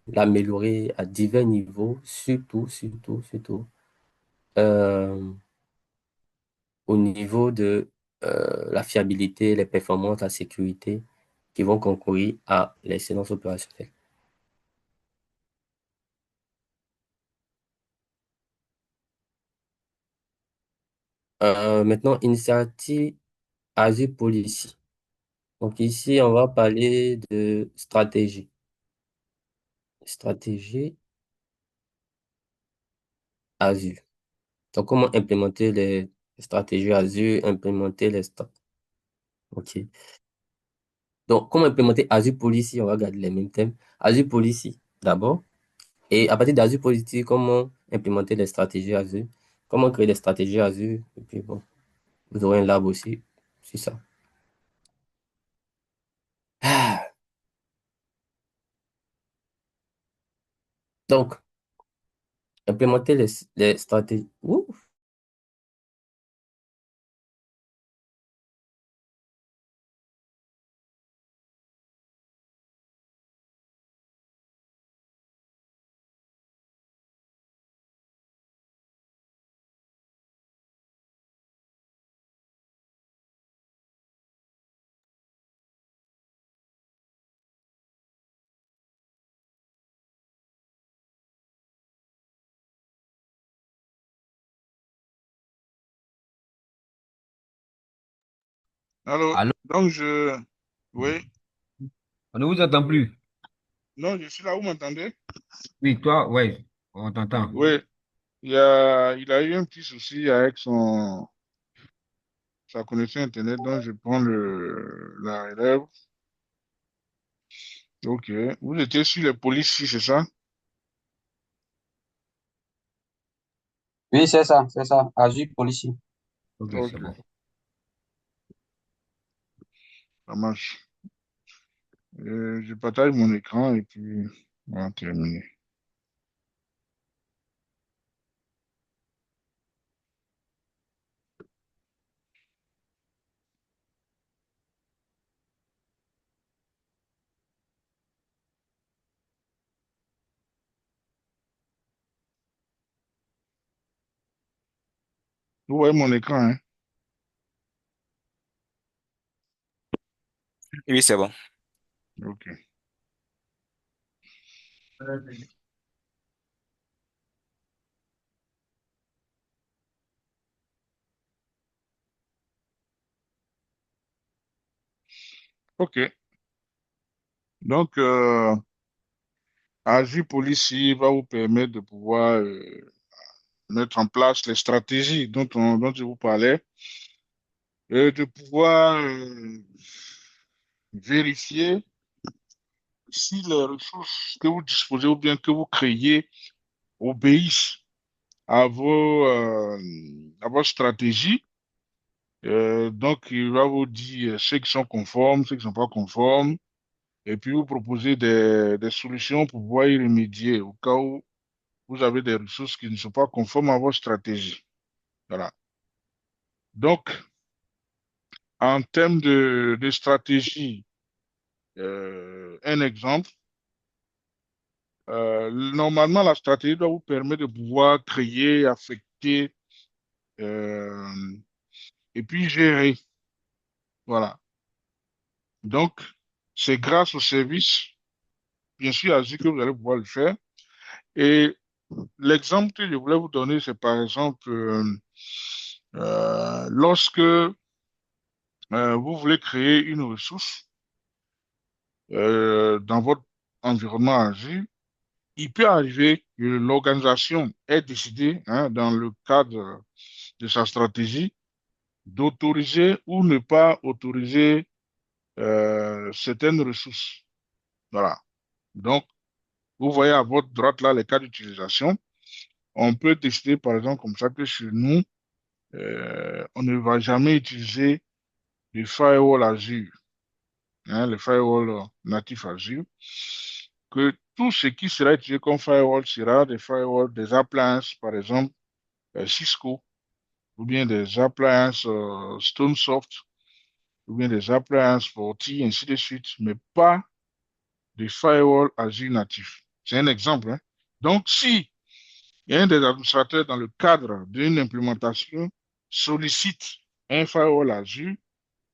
l'améliorer à divers niveaux, surtout euh, au niveau de la fiabilité, les performances, la sécurité qui vont concourir à l'excellence opérationnelle. Maintenant, Initiative Azure Policy. Donc ici, on va parler de stratégie. Stratégie Azure. Donc, comment implémenter les stratégies Azure, implémenter les OK. Donc, comment implémenter Azure Policy? On va garder les mêmes thèmes. Azure Policy, d'abord. Et à partir d'Azure Policy, comment implémenter les stratégies Azure? Comment créer des stratégies Azure? Et puis, bon, vous aurez un lab aussi. C'est ça. Ah, donc, implémenter les stratégies. Ouh, Alors, allô? donc oui, On ne vous entend plus. non, je suis là, vous m'entendez? Oui, toi, oui, on t'entend. Oui, il a eu un petit souci avec sa connexion Internet, donc je prends la relève. Ok, vous étiez sur les policiers, c'est ça? Oui, c'est ça. Azure Policy. Ok, c'est Ok, bon. ça marche. Je partage mon écran et puis on va terminer. Vous voyez mon écran, hein? Oui, c'est bon. Ok, ok. Donc, Azure Policy va vous permettre de pouvoir mettre en place les stratégies dont je vous parlais, de pouvoir vérifier si les ressources que vous disposez ou bien que vous créez obéissent à vos stratégies. Donc, il va vous dire ceux qui sont conformes, ceux qui ne sont pas conformes, et puis vous proposer des solutions pour pouvoir y remédier au cas où vous avez des ressources qui ne sont pas conformes à vos stratégies. Voilà. Donc, en termes de stratégie, un exemple, normalement, la stratégie doit vous permettre de pouvoir créer, affecter, euh, et puis gérer. Voilà. Donc, c'est grâce au service, bien sûr, Azure que vous allez pouvoir le faire. Et l'exemple que je voulais vous donner, c'est par exemple, lorsque vous voulez créer une ressource dans votre environnement Azure, il peut arriver que l'organisation ait décidé, hein, dans le cadre de sa stratégie, d'autoriser ou ne pas autoriser certaines ressources. Voilà. Donc, vous voyez à votre droite là les cas d'utilisation. On peut décider, par exemple, comme ça, que chez nous, on ne va jamais utiliser le firewall Azure, hein, le firewall natif Azure, que tout ce qui sera utilisé comme firewall sera des firewalls, des appliances, par exemple, Cisco, ou bien des appliances Stonesoft, ou bien des appliances Forti, ainsi de suite, mais pas des firewalls Azure natifs. C'est un exemple, hein. Donc, si il y a un des administrateurs dans le cadre d'une implémentation sollicite un firewall Azure,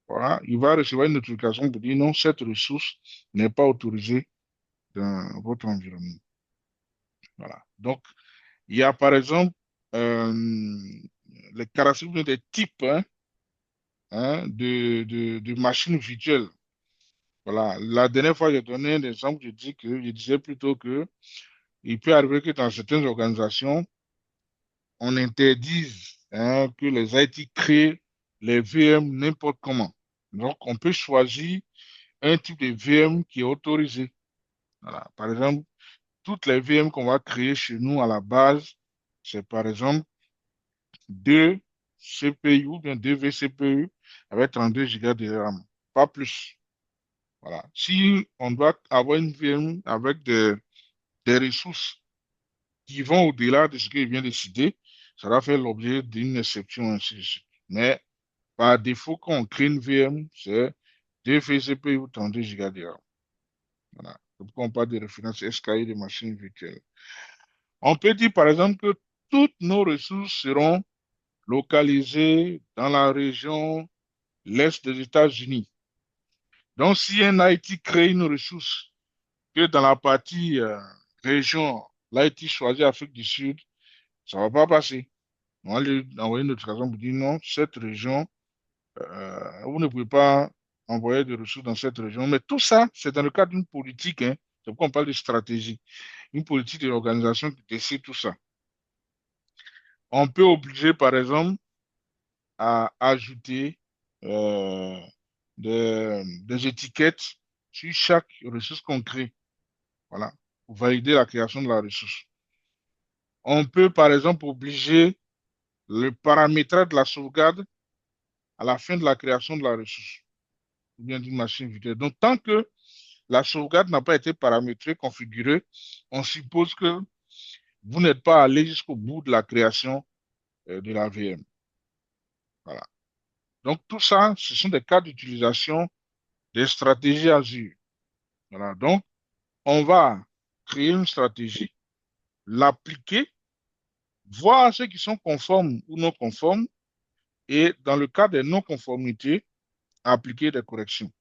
voilà, il va recevoir une notification pour dire non, cette ressource n'est pas autorisée dans votre environnement. Voilà. Donc, il y a par exemple euh, les caractéristiques des types, hein, de machines virtuelles. Voilà. La dernière fois, j'ai donné un exemple, je disais plutôt que il peut arriver que dans certaines organisations, on interdise, hein, que les IT créent les VM n'importe comment. Donc, on peut choisir un type de VM qui est autorisé. Voilà. Par exemple, toutes les VM qu'on va créer chez nous à la base, c'est par exemple deux CPU ou bien deux vCPU avec 32 Go de RAM, pas plus. Voilà. Si on doit avoir une VM avec des ressources qui vont au-delà de ce qu'il vient de citer, ça va faire l'objet d'une exception, ainsi de suite. Mais par défaut, quand on crée une VM, c'est deux vCPU ou 32 Go de RAM. Voilà. C'est pourquoi on parle de référence SKI de machines virtuelles. On peut dire par exemple que toutes nos ressources seront localisées dans la région l'Est des États-Unis. Donc, si un IT crée une ressource que dans la partie région, l'IT choisit Afrique du Sud, ça ne va pas passer. On va lui envoyer une notification pour dire non, cette région, vous ne pouvez pas envoyer de ressources dans cette région. Mais tout ça, c'est dans le cadre d'une politique, hein. C'est pourquoi on parle de stratégie. Une politique de l'organisation qui décide tout ça. On peut obliger, par exemple, à ajouter euh, des étiquettes sur chaque ressource qu'on crée. Voilà, pour valider la création de la ressource. On peut, par exemple, obliger le paramétrage de la sauvegarde à la fin de la création de la ressource, ou bien d'une machine virtuelle. Donc, tant que la sauvegarde n'a pas été paramétrée, configurée, on suppose que vous n'êtes pas allé jusqu'au bout de la création de la VM. Voilà. Donc, tout ça, ce sont des cas d'utilisation des stratégies Azure. Voilà. Donc, on va créer une stratégie, l'appliquer, voir ceux qui sont conformes ou non conformes, et dans le cas des non-conformités, appliquer des corrections.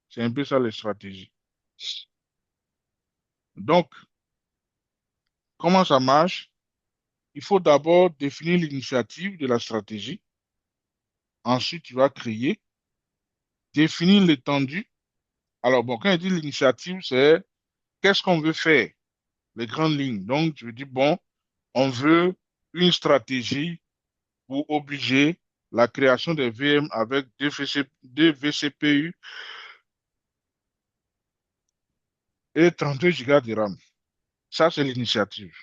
C'est un peu ça les stratégies. Donc, comment ça marche? Il faut d'abord définir l'initiative de la stratégie. Ensuite, tu vas créer, définir l'étendue. Alors, bon, quand je dis l'initiative, c'est qu'est-ce qu'on veut faire, les grandes lignes. Donc, je dis, bon, on veut une stratégie pour obliger la création des VM avec deux vCPU et 32 Go de RAM. Ça, c'est l'initiative.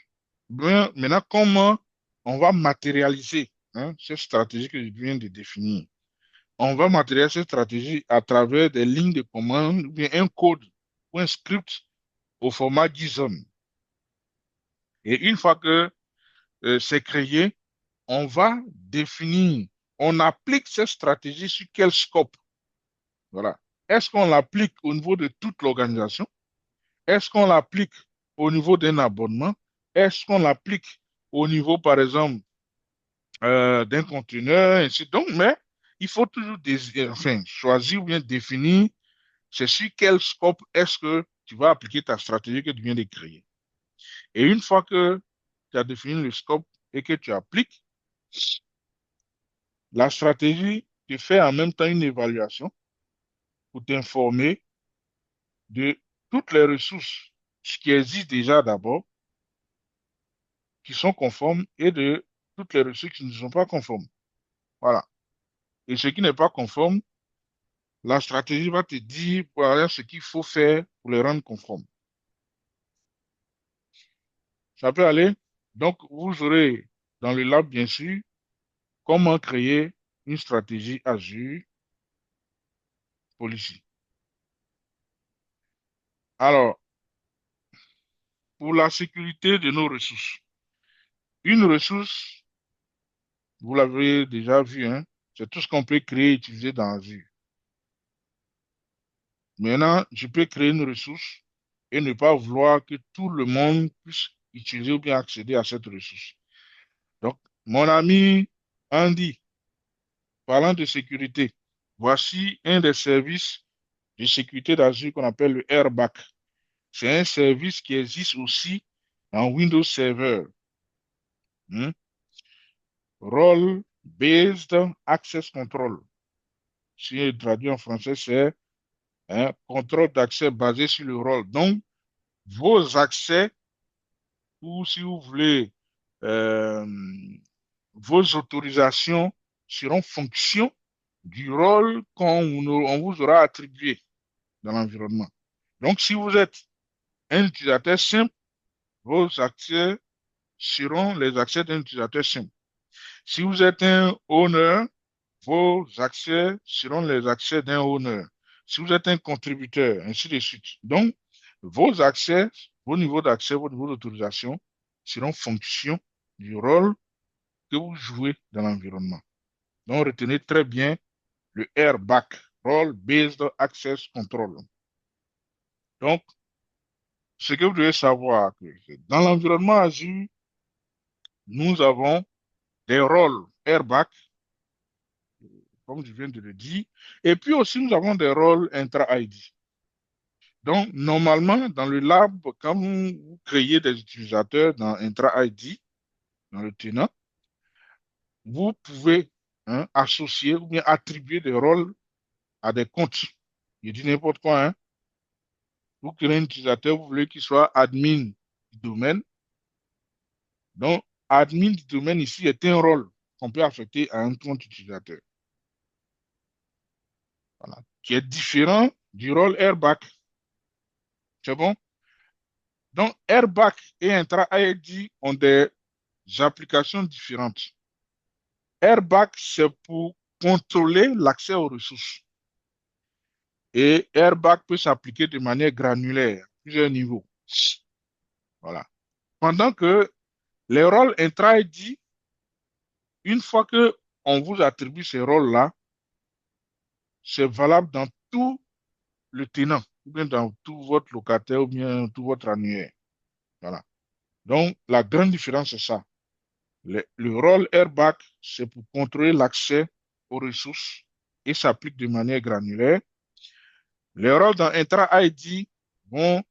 Maintenant, comment on va matérialiser, hein, cette stratégie que je viens de définir? On va matérialiser cette stratégie à travers des lignes de commande ou bien un code ou un script au format JSON. Et une fois que c'est créé, on va définir, on applique cette stratégie sur quel scope? Voilà. Est-ce qu'on l'applique au niveau de toute l'organisation? Est-ce qu'on l'applique au niveau d'un abonnement? Est-ce qu'on l'applique au niveau, par exemple, d'un conteneur, ainsi de suite. Donc, mais il faut toujours choisir ou bien définir c'est sur quel scope est-ce que tu vas appliquer ta stratégie que tu viens de créer. Et une fois que tu as défini le scope et que tu appliques, la stratégie te fait en même temps une évaluation pour t'informer de toutes les ressources qui existent déjà d'abord, qui sont conformes, et de toutes les ressources qui ne sont pas conformes. Voilà. Et ce qui n'est pas conforme, la stratégie va te dire voilà ce qu'il faut faire pour les rendre conformes. Ça peut aller. Donc, vous aurez dans le lab, bien sûr, comment créer une stratégie Azure Policy. Alors, pour la sécurité de nos ressources, une ressource, vous l'avez déjà vu, hein, c'est tout ce qu'on peut créer et utiliser dans Azure. Maintenant, je peux créer une ressource et ne pas vouloir que tout le monde puisse utiliser ou bien accéder à cette ressource. Donc, mon ami Andy, parlant de sécurité, voici un des services de sécurité d'Azure qu'on appelle le Airback. C'est un service qui existe aussi en Windows Server. Hmm? Role-Based Access Control. Si je traduis en français, c'est un contrôle d'accès basé sur le rôle. Donc, vos accès, ou si vous voulez, euh, vos autorisations seront fonction du rôle on vous aura attribué dans l'environnement. Donc, si vous êtes un utilisateur simple, vos accès seront les accès d'un utilisateur simple. Si vous êtes un owner, vos accès seront les accès d'un owner. Si vous êtes un contributeur, ainsi de suite. Donc, vos accès, vos niveaux d'accès, vos niveaux d'autorisation seront fonction du rôle que vous jouez dans l'environnement. Donc, retenez très bien le RBAC, Role Based Access Control. Donc, ce que vous devez savoir, c'est dans l'environnement Azure, nous avons des rôles RBAC, comme je viens de le dire, et puis aussi nous avons des rôles intra-ID. Donc, normalement, dans le lab, quand vous créez des utilisateurs dans intra-ID, dans le tenant, vous pouvez associer ou bien attribuer des rôles à des comptes. Je dis n'importe quoi, hein. Vous créez un utilisateur, vous voulez qu'il soit admin du domaine. Donc, admin du domaine ici est un rôle qu'on peut affecter à un compte utilisateur. Voilà. Qui est différent du rôle Airback. C'est bon? Donc, Airback et Intra-ID ont des applications différentes. Airback, c'est pour contrôler l'accès aux ressources. Et Airback peut s'appliquer de manière granulaire, à plusieurs niveaux. Voilà. Pendant que les rôles intra-ID, une fois que on vous attribue ces rôles-là, c'est valable dans tout le tenant, ou bien dans tout votre locataire, ou bien tout votre annuaire. Voilà. Donc, la grande différence, c'est ça. Le rôle Airback, c'est pour contrôler l'accès aux ressources et s'applique de manière granulaire. Les rôles dans Intra-ID vont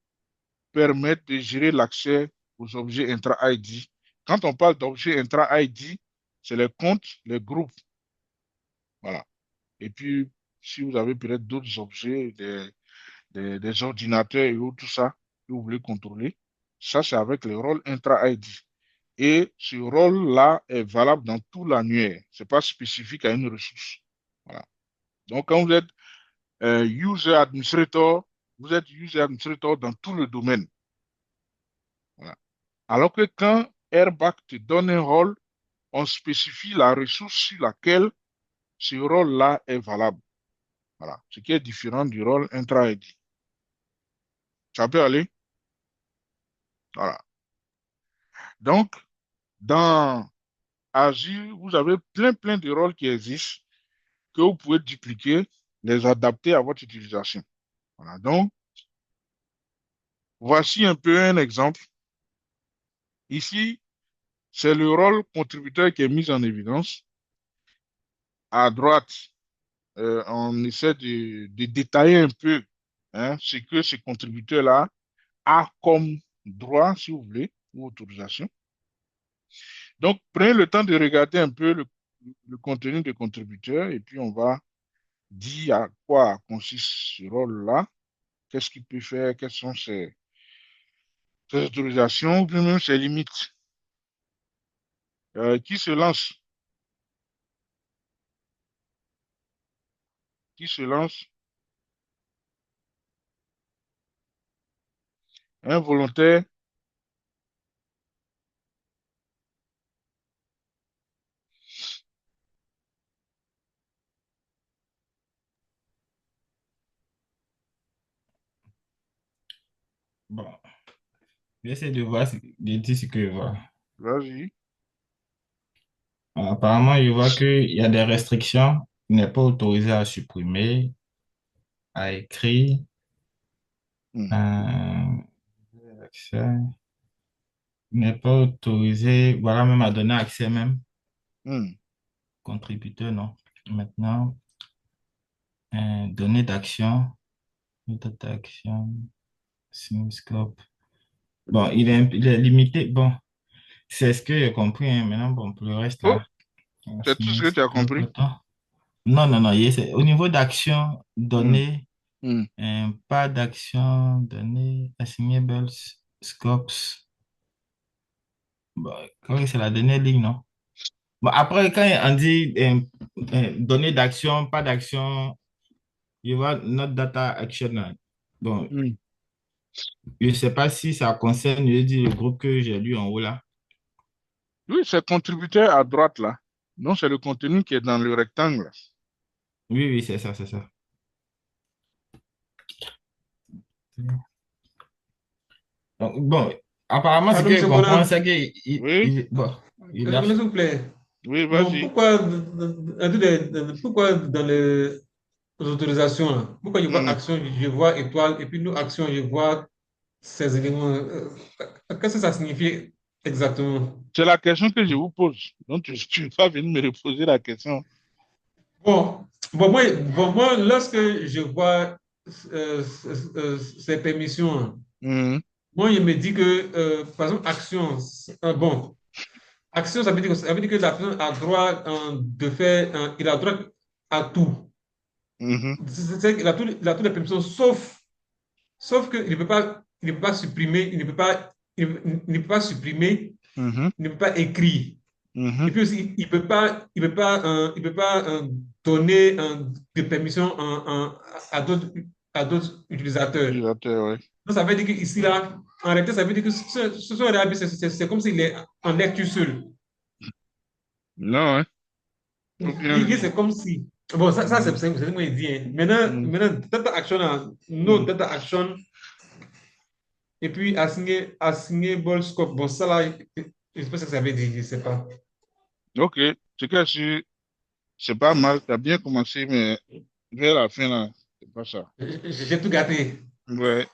permettre de gérer l'accès aux objets intra-ID. Quand on parle d'objets intra-ID, c'est les comptes, les groupes. Voilà. Et puis, si vous avez peut-être d'autres objets, des ordinateurs et autres, tout ça, que vous voulez contrôler, ça, c'est avec le rôle intra-ID. Et ce rôle-là est valable dans tout l'annuaire. Ce n'est pas spécifique à une ressource. Voilà. Donc, quand vous êtes user administrator, vous êtes user administrator dans tout le domaine. Voilà. Alors que quand Airback te donne un rôle, on spécifie la ressource sur laquelle ce rôle-là est valable. Voilà. Ce qui est différent du rôle intra-ID. Ça peut aller? Voilà. Donc, dans Azure, vous avez plein de rôles qui existent que vous pouvez dupliquer, les adapter à votre utilisation. Voilà. Donc, voici un peu un exemple. Ici, c'est le rôle contributeur qui est mis en évidence. À droite, on essaie de détailler un peu hein, ce que ce contributeur-là a comme droit, si vous voulez, ou autorisation. Donc, prenez le temps de regarder un peu le contenu des contributeurs et puis on va dire à quoi consiste ce rôle-là, qu'est-ce qu'il peut faire, quelles sont ses autorisations ou bien même ses limites. Qui se lance? Qui se lance? Un volontaire? Bon, j'essaie de voir, de dire ce que je vois. Vas-y. Apparemment, je vois qu'il y a des restrictions. Il n'est pas autorisé à supprimer, à écrire, Hmm, euh, accès. Il n'est pas autorisé, voilà, même à donner accès même. hmm, Contributeur, non. Maintenant, données d'action, méthode d'action, Simscope. Bon, il est limité. Bon, c'est ce que j'ai compris, hein. Maintenant, bon, pour le reste, Oh, là, c'est tout ce que tu as Simscope, compris? attends. Non, non, non. Au niveau d'action, Hmm, données, hmm. pas d'action, données, assignables, scopes. Bon, oui, c'est la dernière ligne, non? Bon, après, quand on dit données d'action, pas d'action, you vois, not data action. Là. Bon, Hmm. je ne sais pas si ça concerne, je dis, le groupe que j'ai lu en haut là. Oui, c'est contributeur à droite là. Non, c'est le contenu qui est dans le rectangle. Oui, oui, c'est ça, c'est ça. Donc, bon, apparemment, ce Pardon, que je monsieur comprends, Bona, c'est qu'il Oui, bon, il s'il lâche. vous plaît. oui, Bon, vas-y. pourquoi dans les autorisations, là, pourquoi je vois Hmm. action, je vois étoile, et puis nous, action, je vois ces éléments. Qu'est-ce que ça signifie exactement? C'est la question que je vous pose. Donc, tu ne vas pas venir me reposer la question. Moi, lorsque je vois ces permissions, hein, Hmm, moi, je me dis que, par exemple, action, action, ça veut dire que la personne a droit de faire, il a droit à tout. mhm, C'est il a toutes les permissions, sauf qu'il ne peut pas, il ne peut pas supprimer, il ne peut pas supprimer, mhm, il ne peut pas écrire. mhm. Et puis aussi, il peut pas donner des permissions à d'autres utilisateurs. Utilisateur, oui. Donc, ça veut dire qu'ici, là, en réalité, ça veut dire que ce sont c'est comme s'il est en lecture seul. Non, hein. Faut bien lire. C'est comme si. Bon, ça Mhm, c'est ce que je dis. Hein. mhm, Maintenant, data action, no mhm. data action, et puis assigner ball scope. Bon, ça là, je sais pas ce que ça veut dire, je sais pas. Ok, c'est que c'est pas mal. Tu as bien commencé, mais vers la fin, là, c'est pas ça. J'ai tout gâté. Ouais.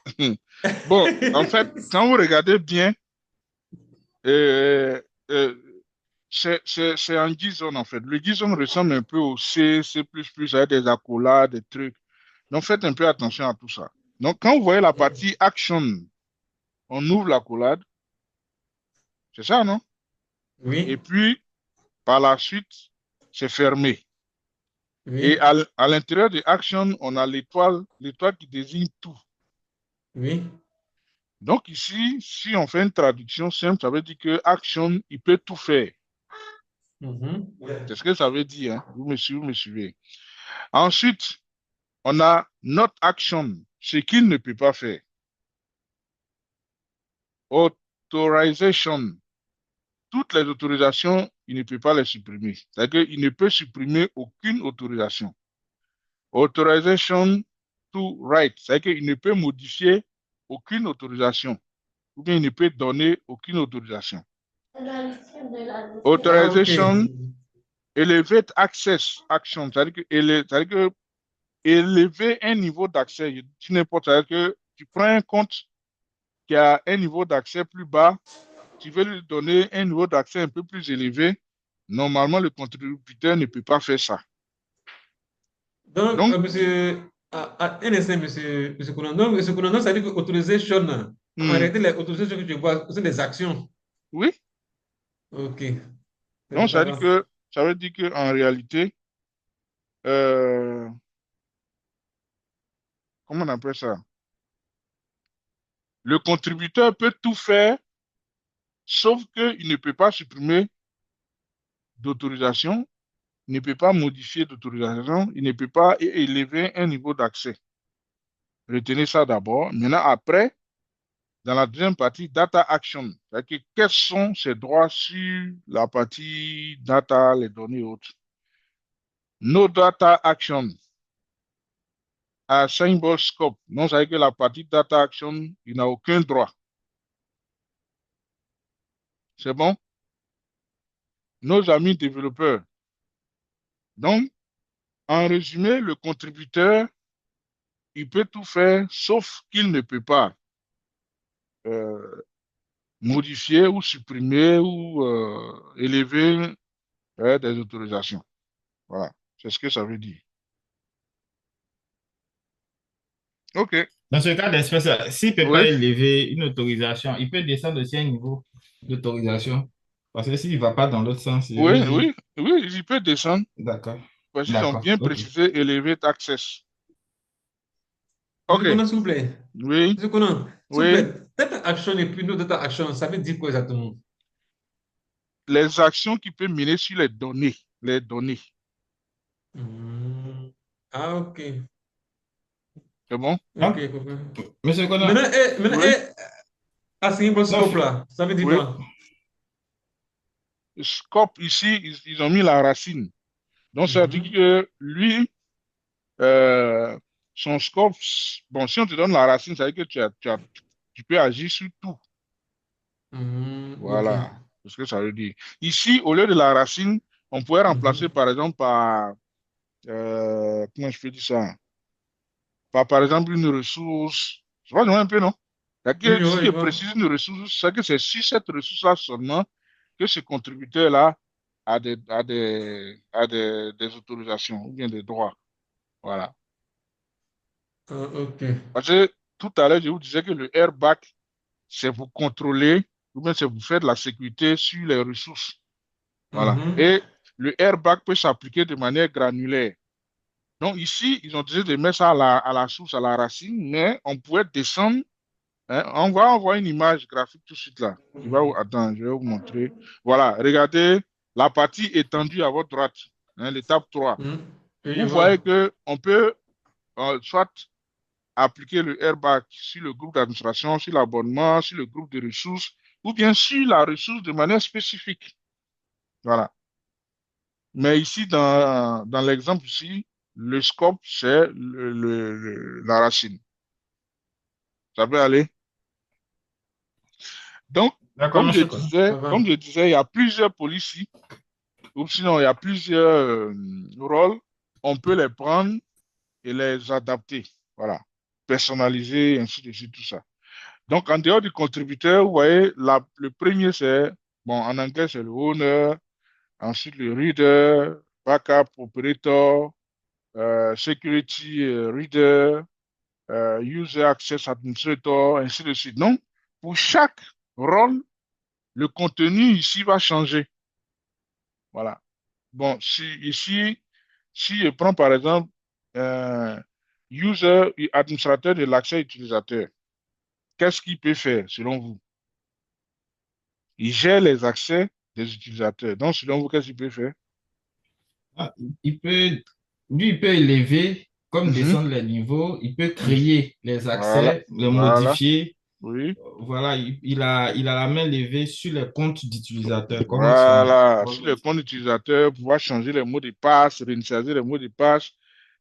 Bon, en fait, quand vous regardez bien, euh, euh, c'est en JSON, en fait. Le JSON ressemble un peu au C++, avec des accolades, des trucs. Donc, faites un peu attention à tout ça. Donc, quand vous voyez la partie action, on ouvre l'accolade, c'est ça, non? Et Oui, puis, par la suite, c'est fermé. Et oui, à l'intérieur de action, on a l'étoile qui désigne tout. oui. Donc ici, si on fait une traduction simple, ça veut dire que action, il peut tout faire. Mhm. C'est ce que ça veut dire, hein. Vous me suivez. Ensuite, on a not action, ce qu'il ne peut pas faire. Authorization, toutes les autorisations, il ne peut pas les supprimer. C'est-à-dire qu'il ne peut supprimer aucune autorisation. Authorization to write, c'est-à-dire qu'il ne peut modifier aucune autorisation, ou bien il ne peut donner aucune autorisation. Ah, ok. Authorization, elevate access action, c'est-à-dire que élever un niveau d'accès, je dis n'importe, c'est-à-dire que tu prends un compte qui a un niveau d'accès plus bas, tu veux lui donner un niveau d'accès un peu plus élevé, normalement le contributeur ne peut pas faire ça. Donc, Donc, monsieur, un instant, monsieur Conan. Donc, monsieur Conan, donc, ça veut dire que autorisation, en hmm, réalité, les autorisations que tu vois, ce sont des actions. oui, Ok, donc ça va. ça veut dire que en réalité, euh, comment on appelle ça? Le contributeur peut tout faire, sauf qu'il ne peut pas supprimer d'autorisation, il ne peut pas modifier d'autorisation, il ne peut pas élever un niveau d'accès. Retenez ça d'abord. Maintenant, après, dans la deuxième partie, data action. C'est-à-dire que quels sont ses droits sur la partie data, les données et autres. No data action à symbol scope. Non, c'est-à-dire que la partie data action, il n'a aucun droit. C'est bon? Nos amis développeurs. Donc, en résumé, le contributeur, il peut tout faire, sauf qu'il ne peut pas euh, modifier ou supprimer ou élever des autorisations. Voilà, c'est ce que ça veut dire. OK. Dans ce cas d'espèce, s'il ne peut pas Oui, élever une autorisation, il peut descendre aussi un niveau d'autorisation. Parce que s'il ne va pas dans l'autre sens, je veux oui, dire. oui, oui, il peut descendre D'accord. parce qu'ils ont D'accord. bien OK. précisé Elevate Access. Monsieur OK. Conan, s'il vous plaît. Oui, Monsieur Conan, s'il vous oui. plaît, data action et puis no data action, ça veut dire quoi exactement? Les actions qui peuvent mener sur les données. Les données. Hmm. Ah, ok. C'est bon? Ok, Donc, compris. monsieur Conan, Maintenant, Oui, à non, scope là, ça veut dire oui. quoi? Scope, ici, ils ont mis la racine. Donc, ça veut dire Mhm. que lui, euh, son scope, bon, si on te donne la racine, ça veut dire que tu peux agir sur tout. Ok. Voilà, c'est ce que ça veut dire. Ici, au lieu de la racine, on pourrait remplacer Mhm. par exemple par, comment je peux dire ça? Par exemple une ressource. Je vois un peu, non? C'est-à-dire Oui, que si oui, je je vois. précise une ressource, c'est que c'est sur cette ressource-là seulement que ce contributeur-là des autorisations ou bien des droits. Voilà. Ah, ok. Parce que tout à l'heure, je vous disais que le airbag, c'est vous contrôler ou bien c'est vous faire de la sécurité sur les ressources. Voilà. Mhm. Et le airbag peut s'appliquer de manière granulaire. Donc ici, ils ont décidé de mettre ça à la source, à la racine, mais on pourrait descendre. Hein. On va envoyer une image graphique tout de suite là. Attends, je vais vous montrer. Voilà, regardez la partie étendue à votre droite, hein, l'étape 3. Mhm. Oui, je Vous voyez vois. que on peut soit appliquer le airbag sur le groupe d'administration, sur l'abonnement, sur le groupe de ressources, ou bien sur la ressource de manière spécifique. Voilà. Mais ici, dans l'exemple ici, le scope, c'est la racine. Ça peut aller. Donc, d'accord, monsieur Conan. Ça comme va. je disais, il y a plusieurs policiers, ou sinon il y a plusieurs rôles. On peut les prendre et les adapter. Voilà. Personnaliser, ainsi de suite, tout ça. Donc, en dehors du contributeur, vous voyez, le premier, c'est, bon, en anglais, c'est le owner, ensuite le reader, backup operator, security reader, user access administrator, ainsi de suite. Donc, pour chaque rôle, le contenu ici va changer. Voilà. Bon, si ici, si je prends par exemple user, administrateur de l'accès utilisateur, qu'est-ce qu'il peut faire selon vous? Il gère les accès des utilisateurs. Donc, selon vous, qu'est-ce qu'il peut faire? Ah, il peut, lui, il peut élever comme Mhm. descendre les niveaux. Il peut créer les Voilà, accès, les voilà, modifier. oui. Voilà, il a la main levée sur les comptes d'utilisateurs, comme son Voilà. rôle Sur le compte principal. utilisateur, pouvoir changer les mots de passe, réinitialiser les mots de passe.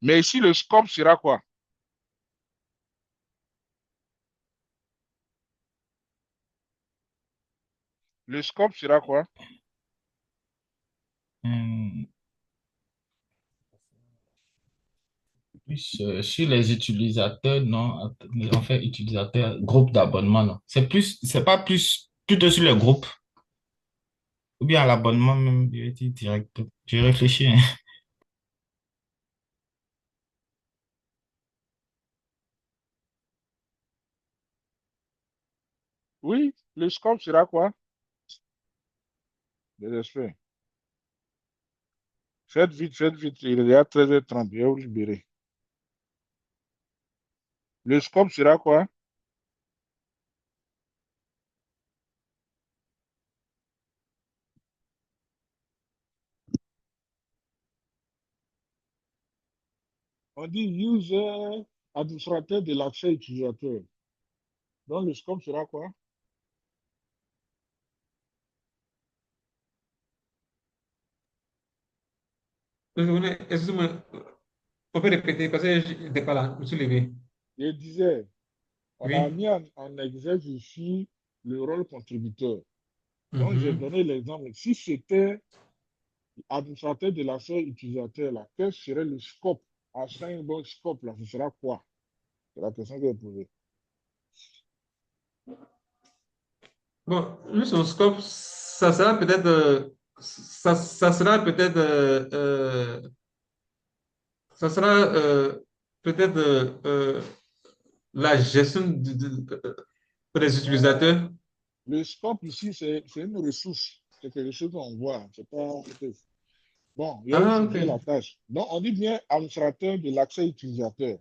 Mais ici, le scope sera quoi? Le scope sera quoi? Hum, Plus sur les utilisateurs, non, en fait, utilisateurs, groupe d'abonnement, non. C'est pas plus, plutôt sur les groupes, ou bien à l'abonnement même, je vais dire direct. Je réfléchis, hein. Oui, le scope sera quoi? Les experts. Faites vite. Il est déjà 13h30. Je vais vous libérer. Le scope sera quoi? On dit user administrateur de l'accès utilisateur. Donc, le scope sera quoi? Excusez-moi, on peut répéter parce que je n'étais pas là, je me suis levé. Je disais, on a Oui. mis en exergue ici le rôle contributeur. Donc, j'ai Mhm. donné l'exemple. Si c'était administrateur de l'accès utilisateur, là, quel serait le scope? Assignable scope, là, ce sera quoi? C'est la question que j'ai posée. Bon, lui, son scope, ça sera peut-être, ça sera peut-être la gestion des utilisateurs. Le scope ici, c'est une ressource. C'est quelque chose qu'on voit. C'est pas. Bon, il y a Ah, ok. étudié la tâche. Donc, on dit bien administrateur de l'accès utilisateur.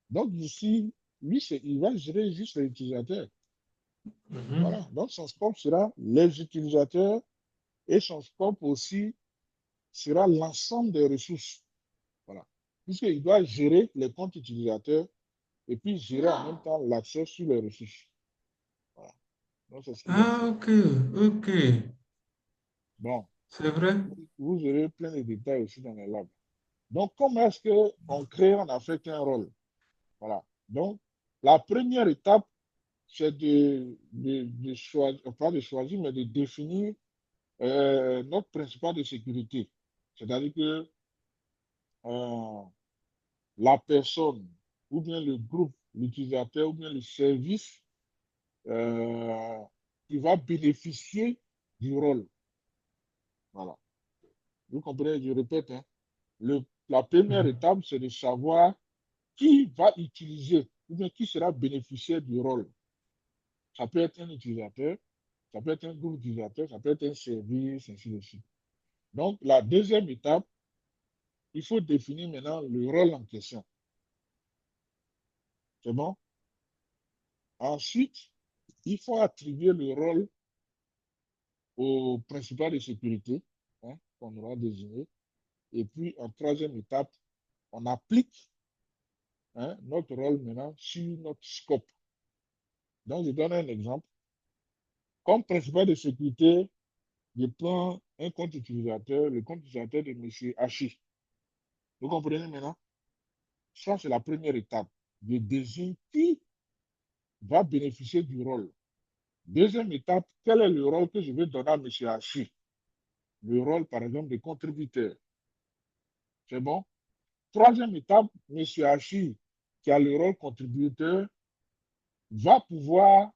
Donc, ici, lui, il va gérer juste les utilisateurs. Mhm. Voilà. Donc, son scope sera les utilisateurs et son scope aussi sera l'ensemble des ressources. Voilà. Puisqu'il doit gérer les comptes utilisateurs et puis gérer en même temps l'accès sur les ressources. Voilà. Donc, c'est ce qu'il va Ah, faire. ok, ok. Bon, C'est vrai. vous aurez plein de détails aussi dans les labs. Donc, comment est-ce qu'on crée, on a fait qu'un rôle? Voilà. Donc, la première étape, c'est de choisir, pas de choisir, mais de définir notre principal de sécurité. C'est-à-dire que euh, la personne, ou bien le groupe, l'utilisateur, ou bien le service euh, qui va bénéficier du rôle. Voilà. Vous comprenez, je répète, hein, la première Mhm. étape, c'est de savoir qui va utiliser, ou bien qui sera bénéficiaire du rôle. Ça peut être un utilisateur, ça peut être un groupe d'utilisateurs, ça peut être un service, ainsi de suite. Donc, la deuxième étape, il faut définir maintenant le rôle en question. C'est bon? Ensuite, il faut attribuer le rôle au principal de sécurité, hein, qu'on aura désigné. Et puis, en troisième étape, on applique, hein, notre rôle maintenant sur notre scope. Donc, je donne un exemple. Comme principal de sécurité, je prends un compte utilisateur, le compte utilisateur de M. Hachi. Vous comprenez maintenant? Ça, c'est la première étape. Je désigne qui va bénéficier du rôle. Deuxième étape, quel est le rôle que je vais donner à M. Hachi? Le rôle, par exemple, de contributeur. C'est bon? Troisième étape, M. Hachi, qui a le rôle contributeur, va pouvoir,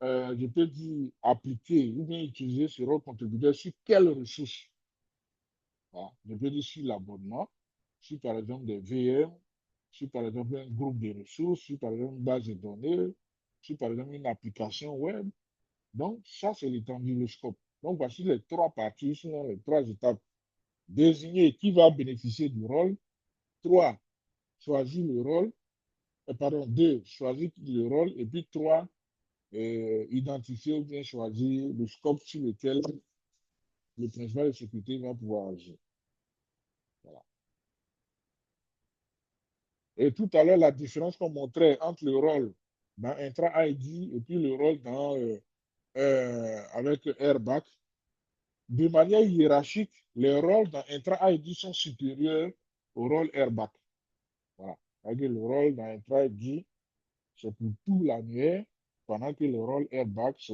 je peux dire, appliquer ou bien utiliser ce rôle contributeur sur quelles ressources? Voilà. Je peux dire sur l'abonnement, sur par exemple des VM, sur par exemple un groupe de ressources, sur par exemple une base de données, sur par exemple une application web. Donc, ça, c'est l'étendue du scope. Donc, voici les trois parties, sinon les trois étapes. Désigner qui va bénéficier du rôle. Trois, choisir le rôle. Pardon, deux, choisir le rôle. Et puis trois, identifier ou bien choisir le scope sur lequel le principal de sécurité va pouvoir agir. Voilà. Et tout à l'heure, la différence qu'on montrait entre le rôle dans Intra ID et puis le rôle avec Airbag, de manière hiérarchique, les rôles dans Intra ID sont supérieurs au rôle Airbag. Voilà. C'est-à-dire le rôle dans Intra ID, c'est pour tout l'annuaire, pendant que le rôle Airbag, c'est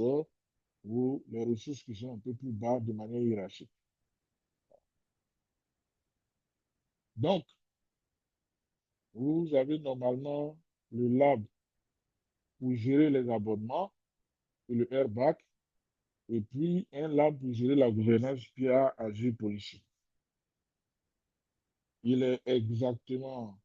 pour les ressources qui sont un peu plus bas de manière hiérarchique. Donc, vous avez normalement le lab pour gérer les abonnements et le Airbag, et puis un lab pour gérer la gouvernance via Azure Policy. Il est exactement